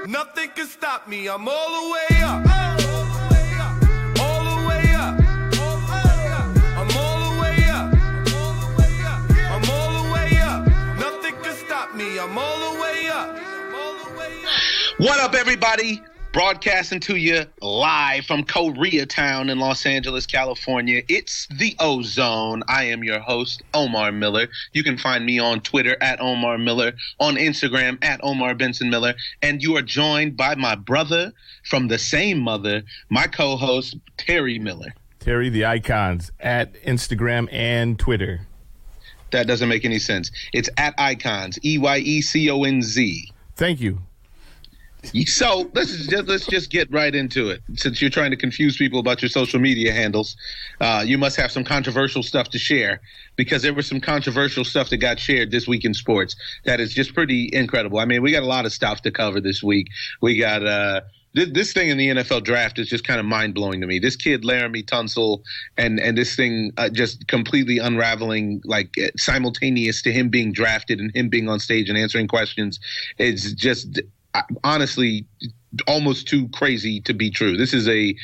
Nothing can stop me. I'm all the way up. All the way up. I'm all the way up. I'm all the way up. Nothing can stop me. I'm all the way up. What up, everybody? Broadcasting to you live from Koreatown in Los Angeles, California. It's the OZone. I am your host, Omar Miller. You can find me on Twitter at Omar Miller, on Instagram at Omar Benson Miller, and you are joined by my brother from the same mother, my co-host, Terry Miller. Terry the Icons at Instagram and Twitter. That doesn't make any sense. It's at Icons, EYECONZ. Thank you. So let's just get right into it. Since you're trying to confuse people about your social media handles, you must have some controversial stuff to share, because there was some controversial stuff that got shared this week in sports that is just pretty incredible. I mean, we got a lot of stuff to cover this week. We got this thing in the NFL draft is just kind of mind-blowing to me. This kid, Laramie Tunsil, and this thing just completely unraveling, like simultaneous to him being drafted and him being on stage and answering questions. It's just honestly almost too crazy to be true. This is a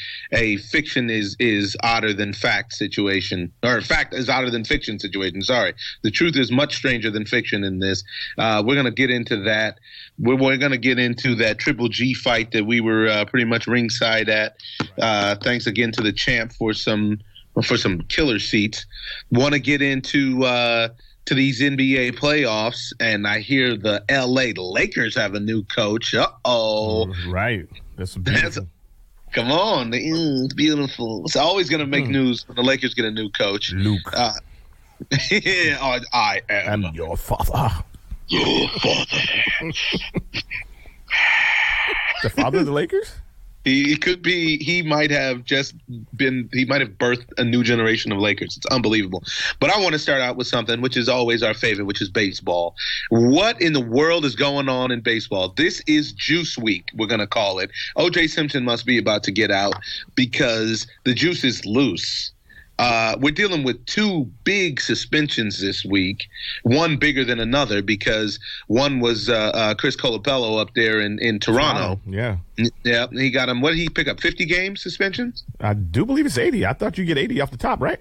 fiction is odder than fact situation, or fact is odder than fiction situation. Sorry. The truth is much stranger than fiction in this. We're going to get into that. We're going to get into that Triple G fight that we were pretty much ringside at. Thanks again to the champ for some killer seats. Want to get into to these NBA playoffs, and I hear the LA Lakers have a new coach. Uh-oh. Right. That's beautiful. Come on. It's beautiful. It's always going to make news when the Lakers get a new coach. Luke. I am your father. Your father. The father of the Lakers? He could be. He might have birthed a new generation of Lakers. It's unbelievable. But I want to start out with something which is always our favorite, which is baseball. What in the world is going on in baseball? This is Juice Week, we're going to call it. O.J. Simpson must be about to get out because the juice is loose. We're dealing with two big suspensions this week, one bigger than another, because one was Chris Colapello up there in Toronto. Yeah. Yeah, he got him. What did he pick up, 50 game suspensions? I do believe it's 80. I thought you get 80 off the top, right?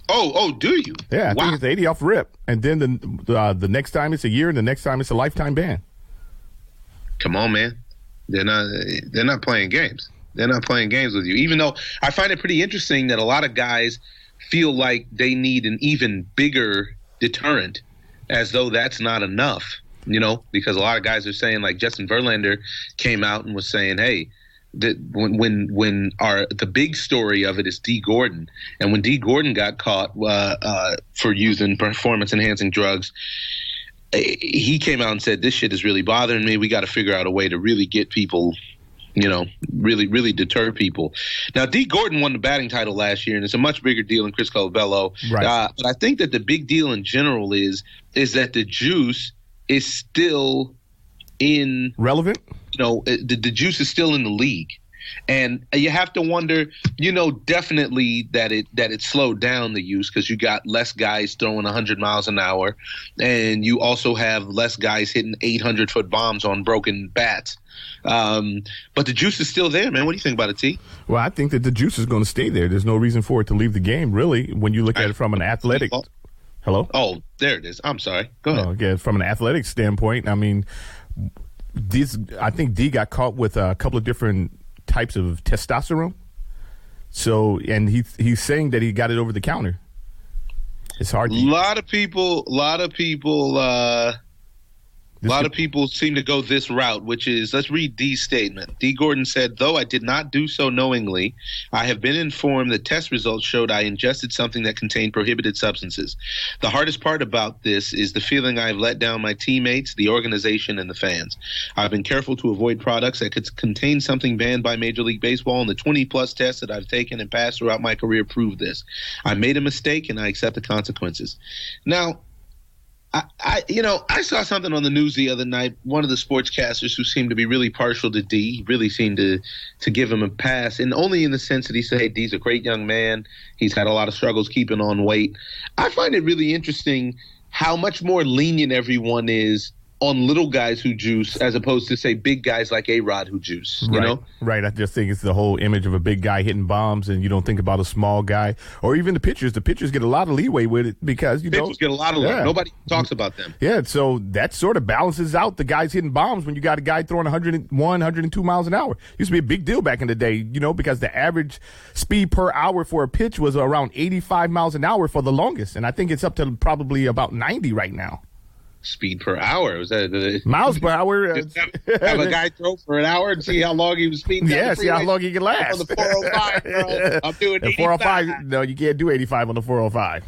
Oh, do you? Yeah, I think it's 80 off rip. And then the next time it's a year, and the next time it's a lifetime ban. Come on, man. They're not playing games. They're not playing games with you, even though I find it pretty interesting that a lot of guys feel like they need an even bigger deterrent, as though that's not enough, because a lot of guys are saying, like Justin Verlander came out and was saying, hey, that when the big story of it is D. Gordon, and when D. Gordon got caught for using performance-enhancing drugs, he came out and said, this shit is really bothering me. We got to figure out a way to really get people – really, really deter people. Now, D. Gordon won the batting title last year, and it's a much bigger deal than Chris Colapello. Right. But I think that the big deal in general is that the juice is still in – relevant? The juice is still in the league. And you have to wonder, definitely that it slowed down the use, because you got less guys throwing 100 miles an hour, and you also have less guys hitting 800-foot bombs on broken bats. But the juice is still there, man. What do you think about it, T? Well, I think that the juice is going to stay there. There's no reason for it to leave the game, really, when you look at it from an athletic. Hello? Oh, there it is. I'm sorry. Go ahead. Okay, from an athletic standpoint, I mean, I think D got caught with a couple of different types of testosterone. So, and he's saying that he got it over the counter. It's hard. A lot of people seem to go this route, which is, let's read D's statement. D. Gordon said, though I did not do so knowingly, I have been informed that test results showed I ingested something that contained prohibited substances. The hardest part about this is the feeling I have let down my teammates, the organization, and the fans. I've been careful to avoid products that could contain something banned by Major League Baseball, and the 20-plus tests that I've taken and passed throughout my career prove this. I made a mistake, and I accept the consequences. Now, I saw something on the news the other night. One of the sportscasters who seemed to be really partial to D really seemed to give him a pass, and only in the sense that he said, hey, D's a great young man. He's had a lot of struggles keeping on weight. I find it really interesting how much more lenient everyone is on little guys who juice as opposed to, say, big guys like A-Rod who juice, you know? Right. I just think it's the whole image of a big guy hitting bombs, and you don't think about a small guy or even the pitchers. The pitchers get a lot of leeway with it because, pitchers get a lot of love. Nobody talks about them. Yeah, so that sort of balances out the guys hitting bombs when you got a guy throwing 101, 102 miles an hour. Used to be a big deal back in the day, because the average speed per hour for a pitch was around 85 miles an hour for the longest, and I think it's up to probably about 90 right now. Speed per hour? Was that miles per hour? Have a guy throw for an hour and see how long he was speeding. Yeah, see how long he can last. On the 405, bro. I'm doing 85. 405. No, you can't do 85 on the 405.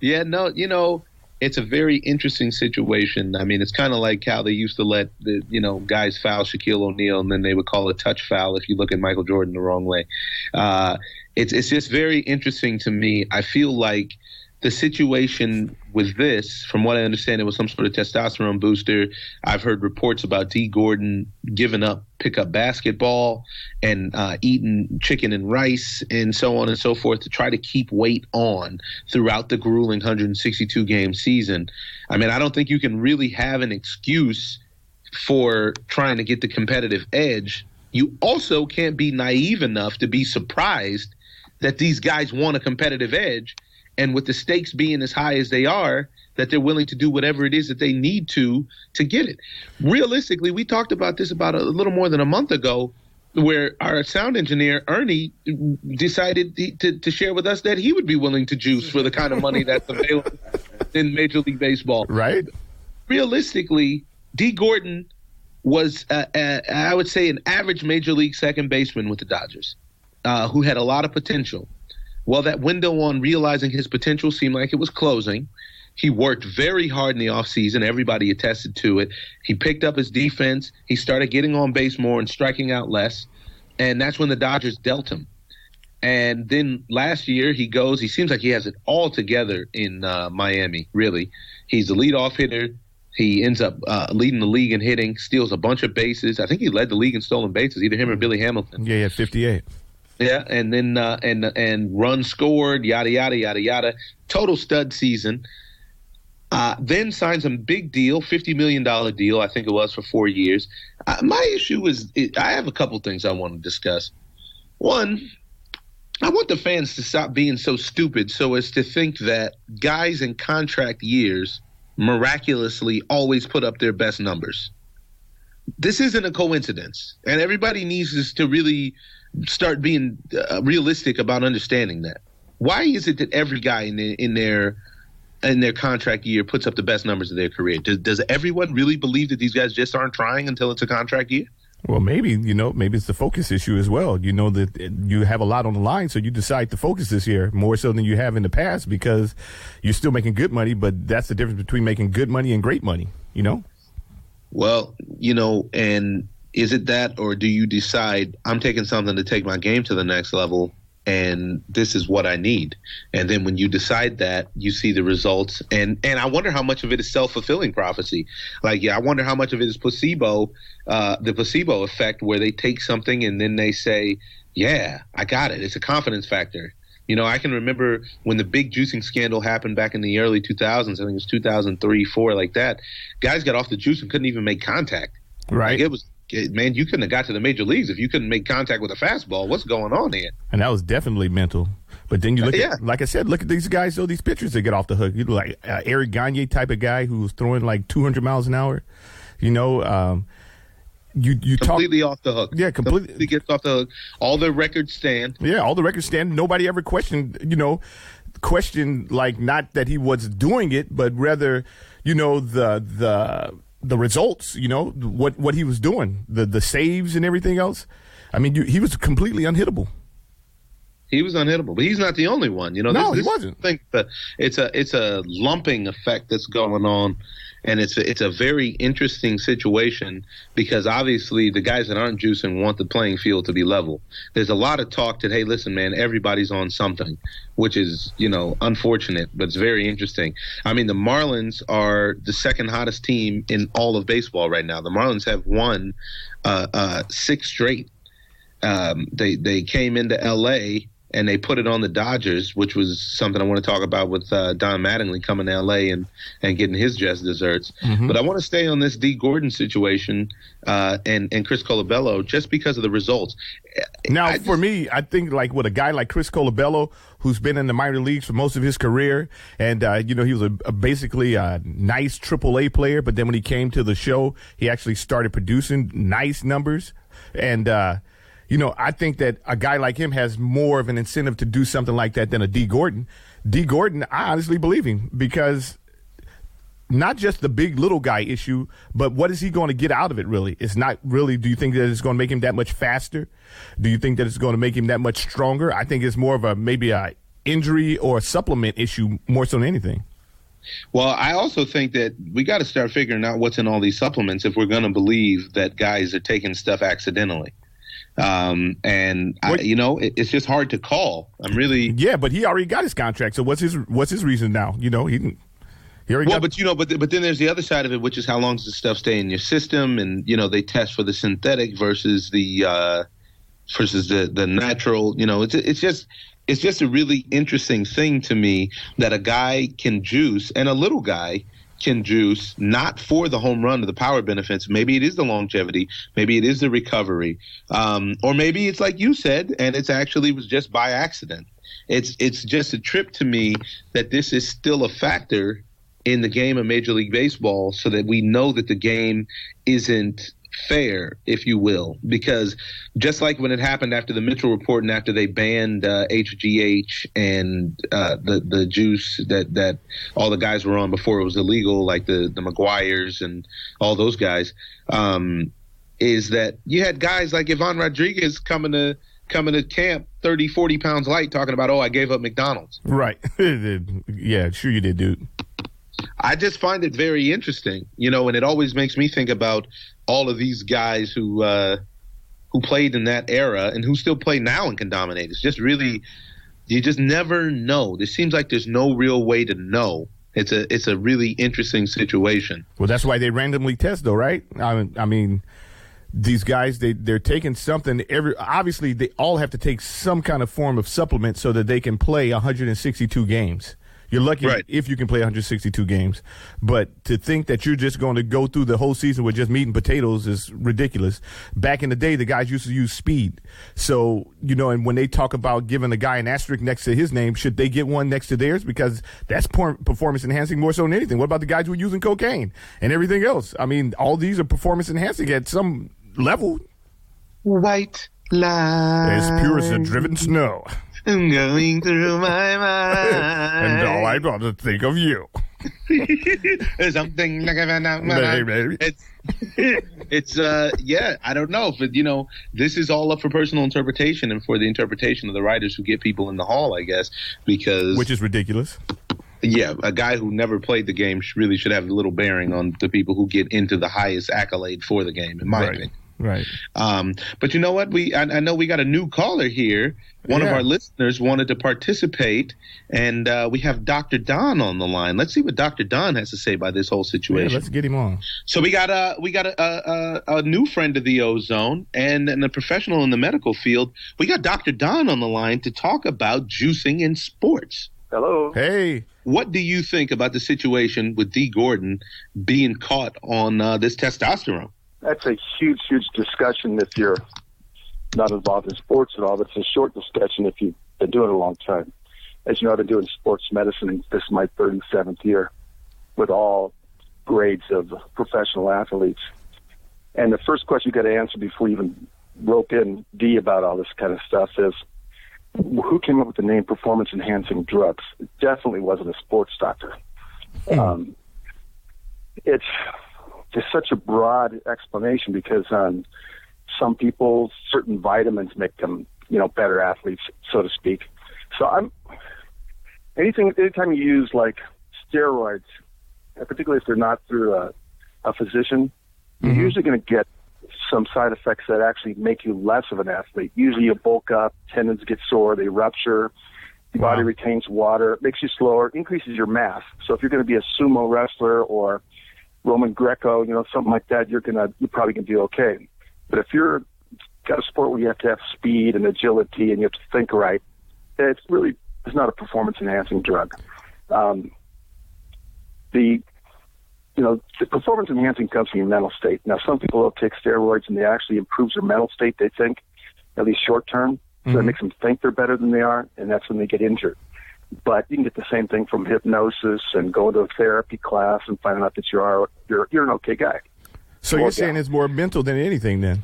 Yeah, no, it's a very interesting situation. I mean, it's kind of like how they used to let the guys foul Shaquille O'Neal, and then they would call a touch foul if you look at Michael Jordan the wrong way. It's just very interesting to me. I feel like the situation with this, from what I understand, it was some sort of testosterone booster. I've heard reports about D. Gordon giving up pickup basketball and eating chicken and rice and so on and so forth to try to keep weight on throughout the grueling 162-game season. I mean, I don't think you can really have an excuse for trying to get the competitive edge. You also can't be naive enough to be surprised that these guys want a competitive edge, and with the stakes being as high as they are, that they're willing to do whatever it is that they need to get it. Realistically, we talked about this about a little more than a month ago, where our sound engineer, Ernie, decided to share with us that he would be willing to juice for the kind of money that's available in Major League Baseball. Right. Realistically, D. Gordon was, I would say, an average Major League second baseman with the Dodgers, who had a lot of potential. Well, that window on realizing his potential seemed like it was closing. He worked very hard in the offseason. Everybody attested to it. He picked up his defense. He started getting on base more and striking out less. And that's when the Dodgers dealt him. And then last year he seems like he has it all together in Miami, really. He's the leadoff hitter. He ends up leading the league in hitting, steals a bunch of bases. I think he led the league in stolen bases, either him or Billy Hamilton. Yeah, he had 58. Yeah, and then and runs scored, yada yada yada yada. Total stud season. Then signs a big deal, $50 million deal, I think it was, for 4 years. My issue is, I have a couple things I want to discuss. One, I want the fans to stop being so stupid so as to think that guys in contract years miraculously always put up their best numbers. This isn't a coincidence, and everybody needs to really start being realistic about understanding that. Why is it that every guy in their contract year puts up the best numbers of their career? Does everyone really believe that these guys just aren't trying until it's a contract year? Well, maybe it's the focus issue as well. That you have a lot on the line, so you decide to focus this year more so than you have in the past because you're still making good money, but that's the difference between making good money and great money, Well, and is it that, or do you decide I'm taking something to take my game to the next level and this is what I need? And then when you decide that, you see the results. And I wonder how much of it is self-fulfilling prophecy. I wonder how much of it is placebo, the placebo effect, where they take something and then they say, yeah, I got it. It's a confidence factor. I can remember when the big juicing scandal happened back in the early 2000s. I think it was 2003, 2004, like that. Guys got off the juice and couldn't even make contact. Right. Man, you couldn't have got to the major leagues if you couldn't make contact with a fastball. What's going on here? And that was definitely mental. But then you look at, like I said, look at these guys, these pitchers that get off the hook. You like Eric Gagne type of guy who's throwing like 200 miles an hour. You completely off the hook. Yeah, completely gets off the hook. All the records stand. Yeah, all the records stand. Nobody ever questioned, like not that he was doing it, but rather, the results, what he was doing, the saves and everything else. I mean, he was completely unhittable. He was unhittable, but he's not the only one. He wasn't. I think that it's a lumping effect that's going on, and it's a very interesting situation because obviously the guys that aren't juicing want the playing field to be level. There's a lot of talk that, hey, listen, man, everybody's on something, which is unfortunate, but it's very interesting. I mean, the Marlins are the second hottest team in all of baseball right now. The Marlins have won 6 straight. They came into L.A. and they put it on the Dodgers, which was something I want to talk about with Don Mattingly coming to L.A. and getting his just desserts. But I want to stay on this D. Gordon situation and Chris Colabello just because of the results. Now, for me, I think like with a guy like Chris Colabello, who's been in the minor leagues for most of his career, and he was basically a nice AAA player, but then when he came to the show, he actually started producing nice numbers, and I think that a guy like him has more of an incentive to do something like that than a D. Gordon. D. Gordon, I honestly believe him because not just the big little guy issue, but what is he going to get out of it, really? It's not really, do you think that it's going to make him that much faster? Do you think that it's going to make him that much stronger? I think it's more of maybe a injury or a supplement issue more so than anything. Well, I also think that we got to start figuring out what's in all these supplements if we're going to believe that guys are taking stuff accidentally. It's just hard to call. Yeah, but he already got his contract. So what's his reason now? But then there's the other side of it, which is how long does this stuff stay in your system? And they test for the synthetic versus the natural. It's just a really interesting thing to me that a guy can juice and a little guy can juice not for the home run or the power benefits. Maybe it is the longevity. Maybe it is the recovery. Or maybe it's like you said, and it's actually was just by accident. It's just a trip to me that this is still a factor in the game of Major League Baseball so that we know that the game isn't fair, if you will, because just like when it happened after the Mitchell report and after they banned HGH and the juice that all the guys were on before it was illegal, like the McGuires and all those guys, is that you had guys like Ivan Rodriguez coming to camp 30, 40 pounds light talking about, I gave up McDonald's. Right. Yeah, sure you did, dude. I just find it very interesting, and it always makes me think about all of these guys who played in that era and who still play now and can dominate. It's just really, you just never know. It seems like there's no real way to know. It's a really interesting situation. Well, that's why they randomly test, though, right? I mean, these guys, they're taking something. Obviously, they all have to take some kind of form of supplement so that they can play 162 games. You're lucky if you can play 162 games. But to think that you're just going to go through the whole season with just meat and potatoes is ridiculous. Back in the day, the guys used to use speed. So, and when they talk about giving a guy an asterisk next to his name, should they get one next to theirs? Because that's performance enhancing more so than anything. What about the guys who are using cocaine and everything else? I mean, all these are performance enhancing at some level. White line. As pure as the driven snow. Going through my mind. And all I want to think of you. Something like it's I don't know. But, this is all up for personal interpretation and for the interpretation of the writers who get people in the hall, I guess, which is ridiculous. Yeah, a guy who never played the game really should have a little bearing on the people who get into the highest accolade for the game, in my opinion. Right. But you know what? I know we got a new caller here. One of our listeners wanted to participate, and we have Dr. Don on the line. Let's see what Dr. Don has to say about this whole situation. Yeah, let's get him on. So we got a new friend of the OZone and a professional in the medical field. We got Dr. Don on the line to talk about juicing in sports. Hello. Hey. What do you think about the situation with D. Gordon being caught on this testosterone? That's a huge, huge discussion if you're not involved in sports at all. But it's a short discussion if you've been doing it a long time. As you know, I've been doing sports medicine. This is my 37th year with all grades of professional athletes. And the first question you got to answer before you even rope in D about all this kind of stuff is, who came up with the name performance-enhancing drugs? It definitely wasn't a sports doctor. It's such a broad explanation because some people, certain vitamins make them, better athletes, so to speak. So anytime you use like steroids, particularly if they're not through a physician, you're usually going to get some side effects that actually make you less of an athlete. Usually you bulk up, tendons get sore, they rupture, your body retains water, it makes you slower, increases your mass. So if you're going to be a sumo wrestler or Roman Greco, something like that, you're probably going to do okay. But if you're got a sport where you have to have speed and agility and you have to think right, it's not a performance-enhancing drug. The performance-enhancing comes from your mental state. Now, some people will take steroids, and they actually improves their mental state, they think, at least short-term. So it makes them think they're better than they are, and that's when they get injured. But you can get the same thing from hypnosis and going to a therapy class and finding out that you're an okay guy. So you're saying it's more mental than anything then?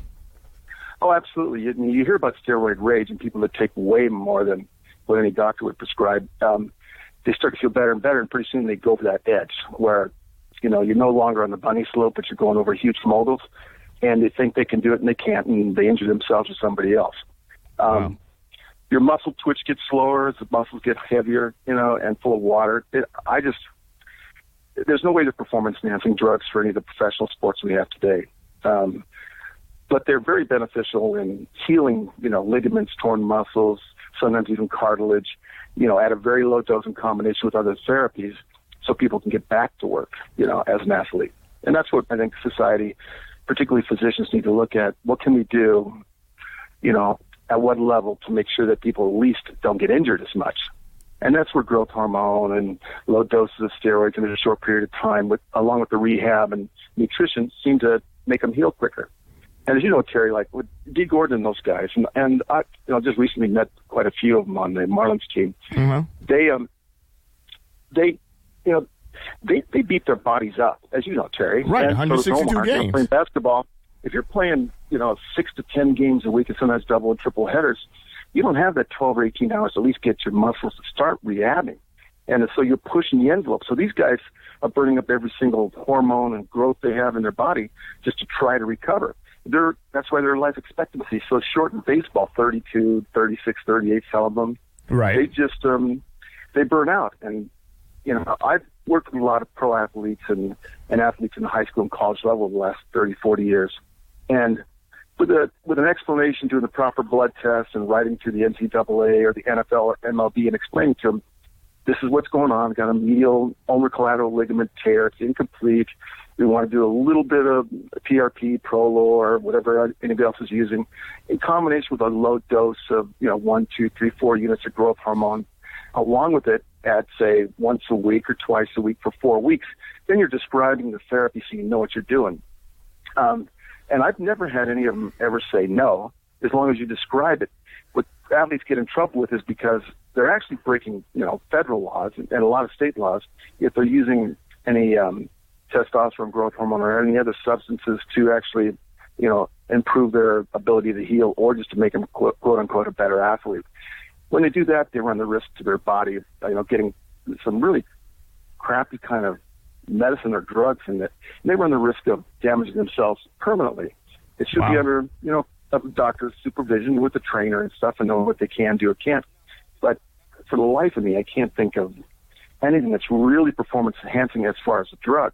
Oh, absolutely. You hear about steroid rage and people that take way more than what any doctor would prescribe. They start to feel better and better, and pretty soon they go over that edge where, you're no longer on the bunny slope, but you're going over huge moguls, and they think they can do it and they can't, and they injure themselves or somebody else. Wow. Your muscle twitch gets slower as the muscles get heavier, and full of water. There's no way to performance-enhancing drugs for any of the professional sports we have today. But they're very beneficial in healing, ligaments, torn muscles, sometimes even cartilage, at a very low dose in combination with other therapies so people can get back to work, as an athlete. And that's what I think society, particularly physicians, need to look at. What can we do, at what level to make sure that people at least don't get injured as much? And that's where growth hormone and low doses of steroids in a short period of time, along with the rehab and nutrition, seem to make them heal quicker. And as you know, Terry, like with D. Gordon and those guys, and I, just recently met quite a few of them on the Marlins team. Mm-hmm. They beat their bodies up, as you know, Terry. Right, 162 games. Playing basketball, if you're playing, 6 to 10 games a week and sometimes double and triple headers, you don't have that 12 or 18 hours to at least get your muscles to start rehabbing. And so you're pushing the envelope. So these guys are burning up every single hormone and growth they have in their body just to try to recover. That's why their life expectancy is so short in baseball, 32, 36, 38, some of them. Right. They just, they burn out. And, I've worked with a lot of pro athletes and athletes in the high school and college level the last 30, 40 years. And with an explanation, doing the proper blood tests and writing to the NCAA or the NFL or MLB and explaining to them, this is what's going on. We've got a medial ulnar collateral ligament tear. It's incomplete. We want to do a little bit of PRP, Prolor, whatever anybody else is using, in combination with a low dose of 1, 2, 3, 4 units of growth hormone. Along with it, at say once a week or twice a week for 4 weeks. Then you're describing the therapy so you know what you're doing. And I've never had any of them ever say no, as long as you describe it. What athletes get in trouble with is because they're actually breaking, federal laws and a lot of state laws if they're using any testosterone growth hormone or any other substances to actually, improve their ability to heal or just to make them, quote unquote, a better athlete. When they do that, they run the risk to their body of, getting some really crappy kind of medicine or drugs in it. And they run the risk of damaging themselves permanently. It should be under, a doctor's supervision with a trainer and stuff and know what they can do or can't. But for the life of me, I can't think of anything that's really performance enhancing as far as a drug.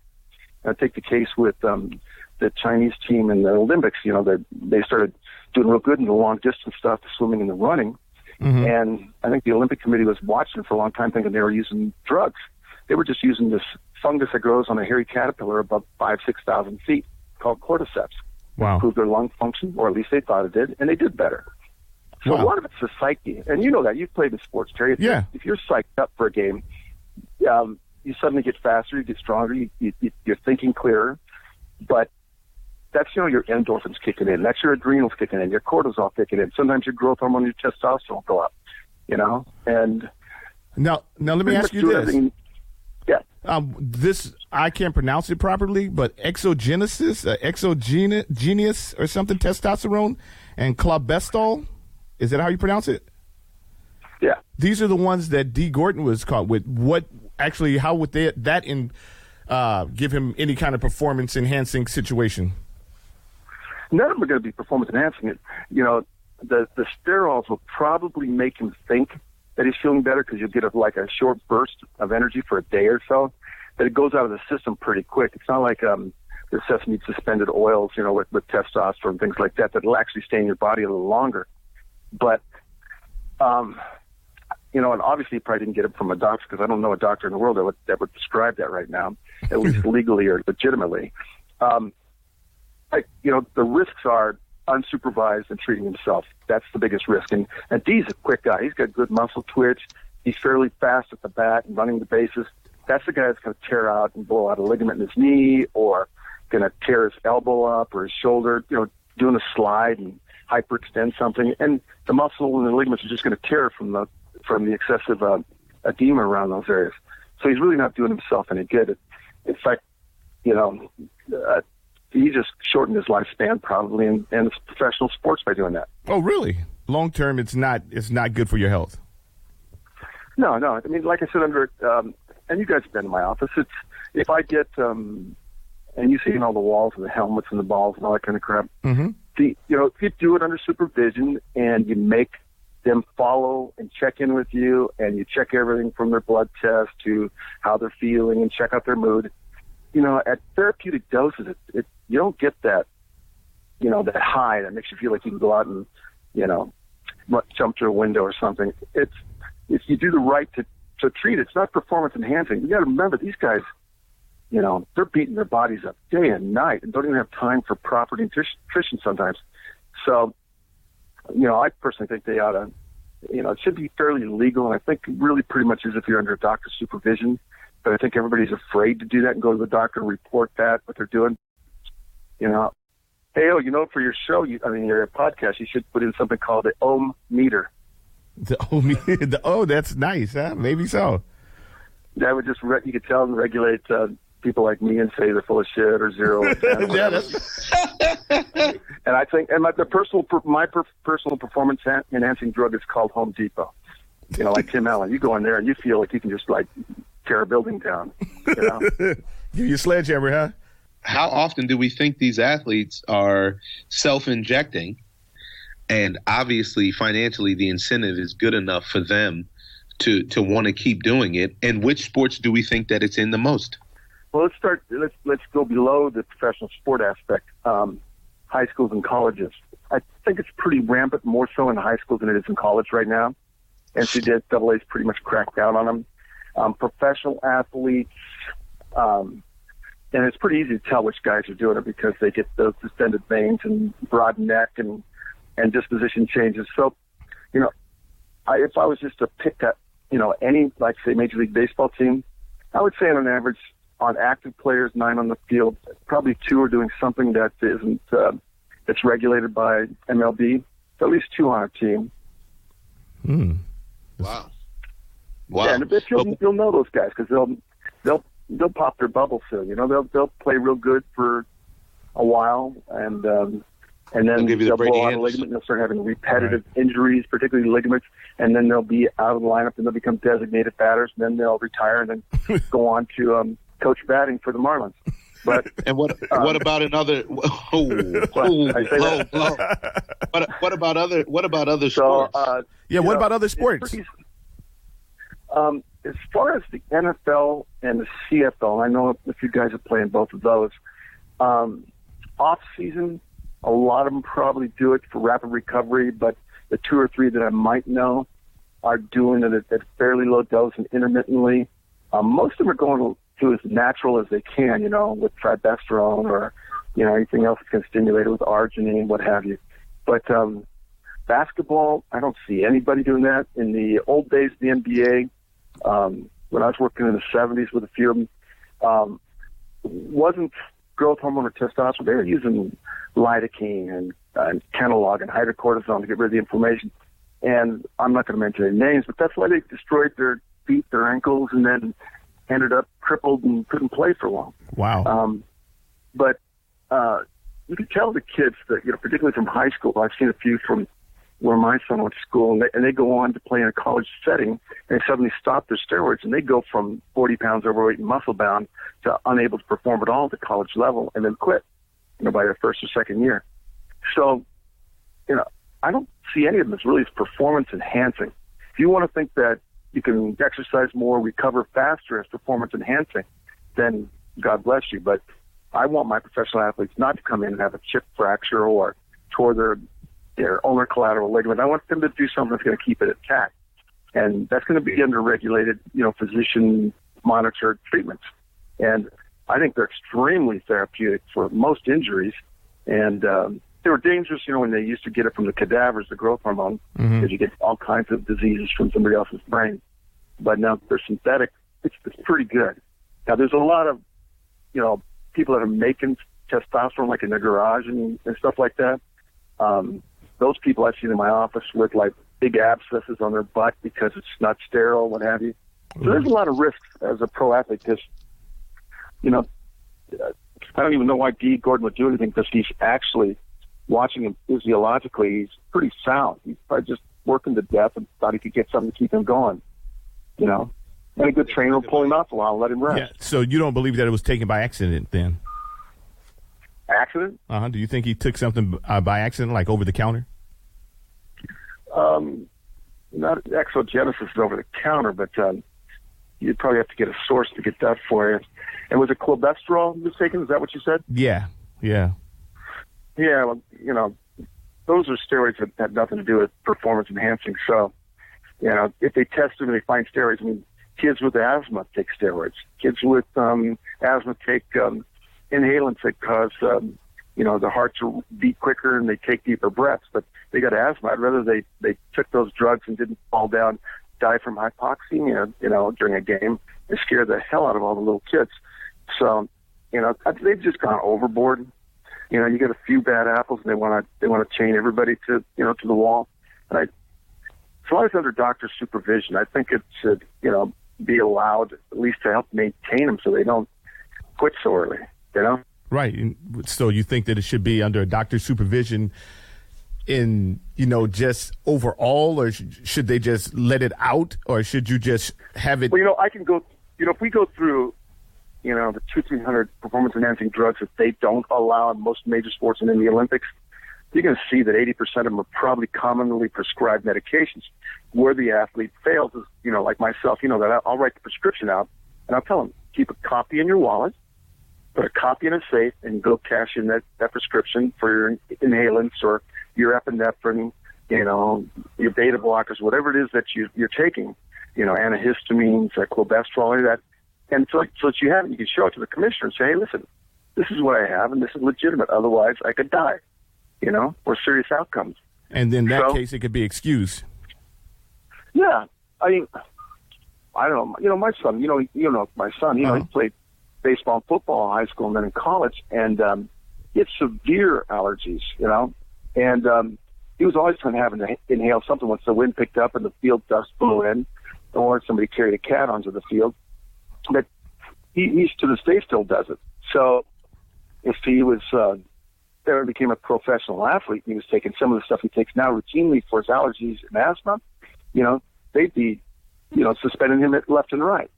I take the case with the Chinese team in the Olympics. They started doing real good in the long distance stuff, the swimming and the running. Mm-hmm. And I think the Olympic Committee was watching for a long time thinking they were using drugs. They were just using this fungus that grows on a hairy caterpillar above 6,000 feet called cordyceps. Wow. Improved their lung function, or at least they thought it did, and they did better. So a lot of it's the psyche. And you know that. You've played in sports, Terry. If you're psyched up for a game, you suddenly get faster, you get stronger, you're thinking clearer. But that's, your endorphins kicking in. That's your adrenals kicking in, your cortisol kicking in. Sometimes your growth hormone, your testosterone go up, And now let me ask you this. Yeah. This, I can't pronounce it properly, but exogenesis or something, testosterone and clobestol. Is that how you pronounce it? Yeah. These are the ones that D. Gordon was caught with. How would that give him any kind of performance enhancing situation? None of them are going to be performance enhancing. The steroids will probably make him think that he's feeling better because you'll get a short burst of energy for a day or so, but it goes out of the system pretty quick. It's not like the sesame suspended oils, with testosterone, things like that, that'll actually stay in your body a little longer. But, and obviously you probably didn't get it from a doctor because I don't know a doctor in the world that would prescribe that right now, at least legally or legitimately. The risks are unsupervised and treating himself. That's the biggest risk. And D's a quick guy. He's got good muscle twitch. He's fairly fast at the bat and running the bases. That's the guy that's going to tear out and blow out a ligament in his knee, or going to tear his elbow up or his shoulder, doing a slide and hyperextend something. And the muscle and the ligaments are just going to tear from the excessive edema around those areas. So he's really not doing himself any good. In fact, he just shortened his lifespan probably in professional sports by doing that. Oh, really? Long term, it's not good for your health. No. I mean, like I said, and you guys have been in my office. It's if I get and you see all the walls and the helmets and the balls and all that kind of crap. Mm-hmm. If you do it under supervision and you make them follow and check in with you, and you check everything from their blood test to how they're feeling and check out their mood. At therapeutic doses, you don't get that, that high that makes you feel like you can go out and, jump through a window or something. It's if you do the right to treat it, it's not performance enhancing. You got to remember these guys, they're beating their bodies up day and night and don't even have time for proper nutrition sometimes. So, I personally think they ought to, it should be fairly legal, and I think really pretty much as if you're under doctor's supervision. But I think everybody's afraid to do that and go to the doctor and report that, what they're doing. Hey, for your show, your podcast, you should put in something called the ohm meter. That's nice, huh? Maybe so. That would just, you could tell and regulate people like me and say they're full of shit or 0 or 10. Or and I think, my personal performance enhancing drug is called Home Depot. Like Tim Allen, you go in there and you feel like you can just tear a building down. Give you a sledgehammer, huh? How often do we think these athletes are self-injecting? And obviously, financially, the incentive is good enough for them to want to keep doing it. And which sports do we think that it's in the most? Well, let's go below the professional sport aspect. High schools and colleges. I think it's pretty rampant, more so in high schools than it is in college right now. NCAA's pretty much cracked down on them. Professional athletes, and it's pretty easy to tell which guys are doing it because they get those distended veins and broad neck and disposition changes. So, if I was just to pick up, any, like say Major League Baseball team, I would say on an average, on active players, 9 on the field, probably 2 are doing something that isn't that's regulated by MLB. So at least 2 on a team. Wow. Yeah, and if you'll know those guys because they'll pop their bubble soon. They'll play real good for a while and then they'll blow out a ligament and they'll start having repetitive injuries, particularly ligaments, and then they'll be out of the lineup and they'll become designated batters, and then they'll retire and then go on to coach batting for the Marlins. But and what about another? What about other sports? What about other sports? As far as the NFL and the CFL, I know if you guys are playing both of those, off season, a lot of them probably do it for rapid recovery, but the 2 or 3 that I might know are doing it at fairly low dose and intermittently. Most of them are going to as natural as they can, with tribesterone or, anything else that's going to stimulate it with arginine, what have you. But basketball, I don't see anybody doing that. In the old days of the NBA, when I was working in the 70s with a few of them, wasn't growth hormone or testosterone. They were using lidocaine and Kenalog and hydrocortisone to get rid of the inflammation. And I'm not going to mention any names, but that's why they destroyed their feet, their ankles, and then ended up crippled and couldn't play for long. Wow. But you can tell the kids that, particularly from high school, I've seen a few from where my son went to school, and they go on to play in a college setting, and they suddenly stop their steroids, and they go from 40 pounds overweight and muscle-bound to unable to perform at all at the college level, and then quit, by their first or second year. So, I don't see any of them as really performance enhancing. If you want to think that you can exercise more, recover faster as performance enhancing, then God bless you. But I want my professional athletes not to come in and have a chip fracture or tore their ulnar collateral ligament. I want them to do something that's going to keep it intact. And that's going to be under regulated, physician monitored treatments. And I think they're extremely therapeutic for most injuries. And they were dangerous, when they used to get it from the cadavers, the growth hormone, because you get all kinds of diseases from somebody else's brain. But now they're synthetic. It's pretty good. Now, there's a lot of, people that are making testosterone, like in their garage and stuff like that. Those people I've seen in my office with, like, big abscesses on their butt because it's not sterile, what have you. So there's a lot of risks as a pro athlete because, I don't even know why D. Gordon would do anything because he's actually watching him physiologically. He's pretty sound. He's probably just working to death and thought he could get something to keep him going, And a good trainer will pull him out for a while and let him rest. Yeah. So you don't believe that it was taken by accident then? Accident? Do you think he took something by accident, like over the counter? Not exogenesis is over the counter, but you'd probably have to get a source to get that for you. And was it clobesterol he was taking? Is that what you said? Yeah. Yeah, well, those are steroids that have nothing to do with performance enhancing. So, if they test them and they find steroids, kids with asthma take steroids. Kids with asthma take inhalants that cause, the heart to beat quicker and they take deeper breaths. But they got asthma. I'd rather they took those drugs and didn't fall down, die from hypoxemia, during a game. It scared the hell out of all the little kids. So, they've just gone overboard. You get a few bad apples and they want to chain everybody to the wall. And as long as under doctor's supervision, I think it should, be allowed at least to help maintain them so they don't quit so early, Right. So you think that it should be under a doctor's supervision in, just overall, or should they just let it out, or should you just have it? Well, I can go, if we go through, the 200-300 performance-enhancing drugs that they don't allow in most major sports and in the Olympics, you're going to see that 80% of them are probably commonly prescribed medications. Where the athlete fails is, like myself, that I'll write the prescription out, and I'll tell them, keep a copy in your wallet, put a copy in a safe, and go cash in that prescription for your inhalants or your epinephrine, your beta blockers, whatever it is that you're taking, antihistamines, clobesterol, or that. And so that you have it, you can show it to the commissioner and say, hey, listen, this is what I have, and this is legitimate. Otherwise, I could die, or serious outcomes. And in that case, it could be excused. Yeah. I don't know. My son, my son, he played baseball and football in high school and then in college, and he had severe allergies, and he was always trying to have to inhale something once the wind picked up and the field dust blew in, or somebody carried a cat onto the field. But he to this day still does it. So if he was ever became a professional athlete and he was taking some of the stuff he takes now routinely for his allergies and asthma, they'd be, suspending him at left and right.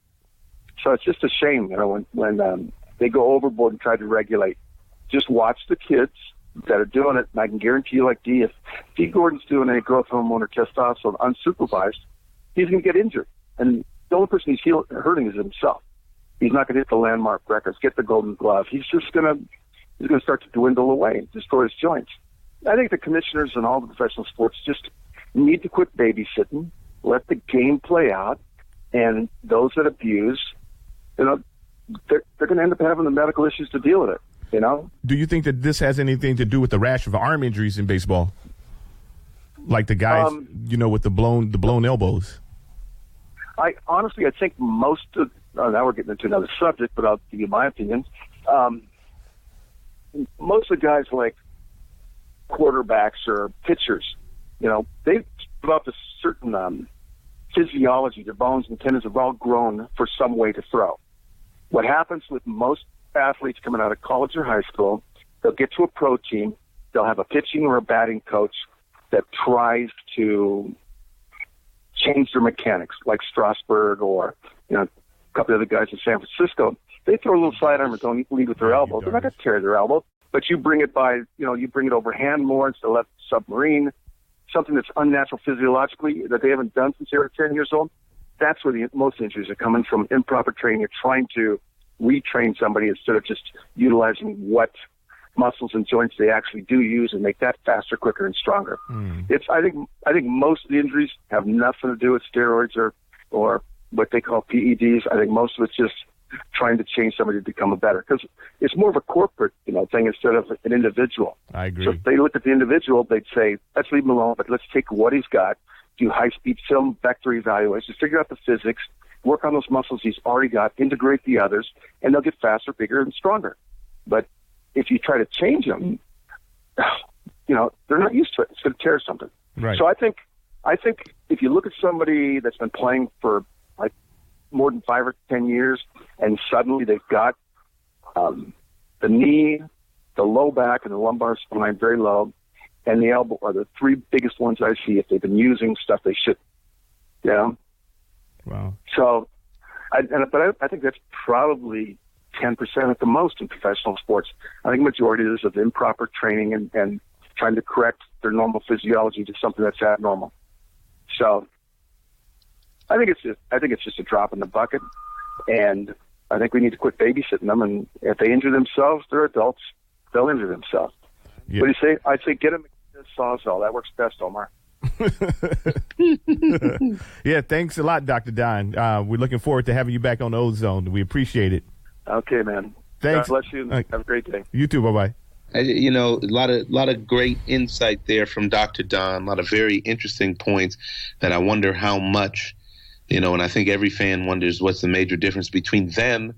So it's just a shame, when they go overboard and try to regulate. Just watch the kids that are doing it, and I can guarantee you, like if D. Gordon's doing a growth hormone or testosterone unsupervised, he's going to get injured. And the only person he's hurting is himself. He's not going to hit the landmark records, get the golden glove. He's just going to start to dwindle away and destroy his joints. I think the commissioners in all the professional sports just need to quit babysitting, let the game play out, and those that abuse, they're going to end up having the medical issues to deal with it. Do you think that this has anything to do with the rash of arm injuries in baseball, like the guys, with the blown elbows? I think most of now we're getting into another subject, but I'll give you my opinion. Most of the guys like quarterbacks or pitchers, they've developed a certain physiology. Their bones and tendons have all grown for some way to throw. What happens with most athletes coming out of college or high school, they'll get to a pro team, they'll have a pitching or a batting coach that tries to change their mechanics, like Strasburg or a couple of other guys in San Francisco. They throw a little sidearm and don't lead with their elbow. They're not going to tear their elbow, but you bring it by, you bring it overhand more instead of left submarine, something that's unnatural physiologically that they haven't done since they were 10 years old. That's where the most injuries are coming from, improper training. You're trying to retrain somebody instead of just utilizing what muscles and joints they actually do use and make that faster, quicker, and stronger. I think most of the injuries have nothing to do with steroids or what they call PEDs. I think most of it's just trying to change somebody to become a better, because it's more of a corporate, thing instead of an individual. I agree. So if they look at the individual, they'd say, let's leave him alone, but let's take what he's got, do high-speed film vector evaluations, figure out the physics, work on those muscles he's already got, integrate the others, and they'll get faster, bigger, and stronger. But if you try to change them, they're not used to it. It's going to tear something. Right. So I think if you look at somebody that's been playing for like more than 5 or 10 years, and suddenly they've got the knee, the low back, and the lumbar spine very low, and the elbow are the 3 biggest ones I see if they've been using stuff they shouldn't. Wow. So, I think that's probably 10% at the most in professional sports. I think the majority is of improper training and trying to correct their normal physiology to something that's abnormal. So, I think it's just a drop in the bucket, and I think we need to quit babysitting them. And if they injure themselves, they're adults. They'll injure themselves. Yeah. What do you say? I'd say get them a Sawzall. That works best, Omar. Yeah, thanks a lot, Dr. Don. We're looking forward to having you back on the OZone. We appreciate it. Okay, man. Thanks. God bless you. Have a great day. You too. Bye-bye. A lot of great insight there from Dr. Don. A lot of very interesting points that I wonder how much, and I think every fan wonders what's the major difference between them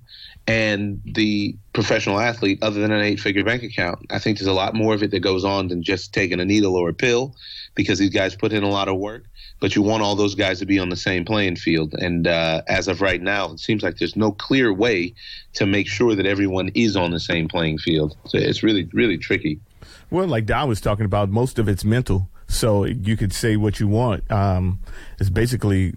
and the professional athlete other than an 8-figure bank account. I think there's a lot more of it that goes on than just taking a needle or a pill, because these guys put in a lot of work, but you want all those guys to be on the same playing field. And as of right now, it seems like there's no clear way to make sure that everyone is on the same playing field. So it's really, really tricky. Well, like Don was talking about, most of it's mental. So you could say what you want. It's basically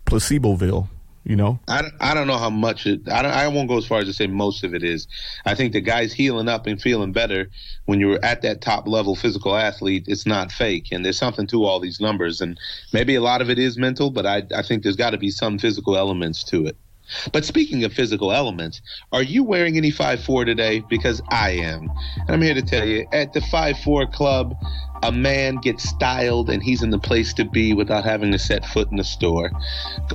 Placeboville. I don't know how much I won't go as far as to say most of it is. I think the guys healing up and feeling better when you're at that top level physical athlete, it's not fake. And there's something to all these numbers. And maybe a lot of it is mental, but I think there's got to be some physical elements to it. But speaking of physical elements, are you wearing any 5'4" today? Because I am. And I'm here to tell you, at the 5'4" Club, a man gets styled and he's in the place to be without having to set foot in the store.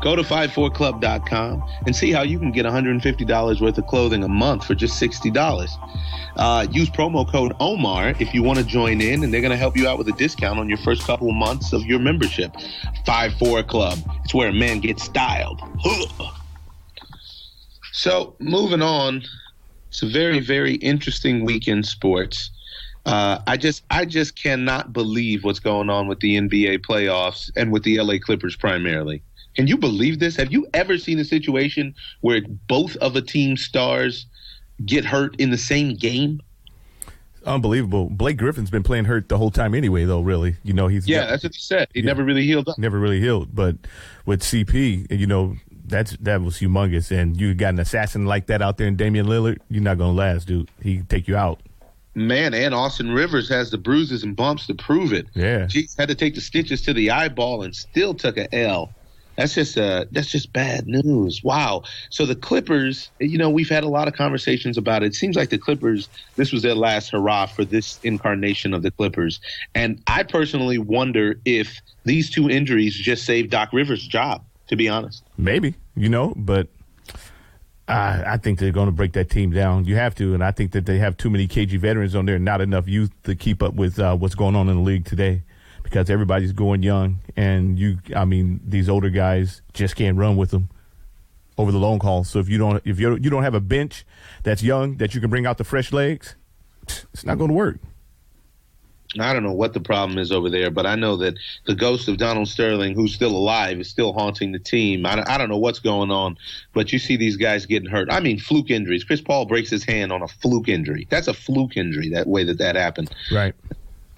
Go to 54club.com and see how you can get $150 worth of clothing a month for just $60. Use promo code OMAR if you want to join in, and they're going to help you out with a discount on your first couple of months of your membership. 54 Club. It's where a man gets styled. So moving on, it's a very, very interesting week in sports. I just cannot believe what's going on with the NBA playoffs and with the LA Clippers primarily. Can you believe this? Have you ever seen a situation where both of a team's stars get hurt in the same game? Unbelievable. Blake Griffin's been playing hurt the whole time anyway, though, really. That's what he said. He never really healed up. Never really healed. But with CP, that was humongous. And you got an assassin like that out there in Damian Lillard, you're not going to last, dude. He can take you out. Man, and Austin Rivers has the bruises and bumps to prove it. Yeah. He had to take the stitches to the eyeball and still took an L. That's just bad news. Wow. So the Clippers, we've had a lot of conversations about it. It seems like the Clippers, this was their last hurrah for this incarnation of the Clippers. And I personally wonder if these 2 injuries just saved Doc Rivers' job, to be honest. Maybe, but I think they're going to break that team down. You have to, and I think that they have too many KG veterans on there, not enough youth to keep up with what's going on in the league today, because everybody's going young, and these older guys just can't run with them over the long haul. So if you don't have a bench that's young that you can bring out the fresh legs, it's not going to work. I don't know what the problem is over there, but I know that the ghost of Donald Sterling, who's still alive, is still haunting the team. I don't know what's going on, but you see these guys getting hurt. Fluke injuries. Chris Paul breaks his hand on a fluke injury. That's a fluke injury, that way that happened. Right.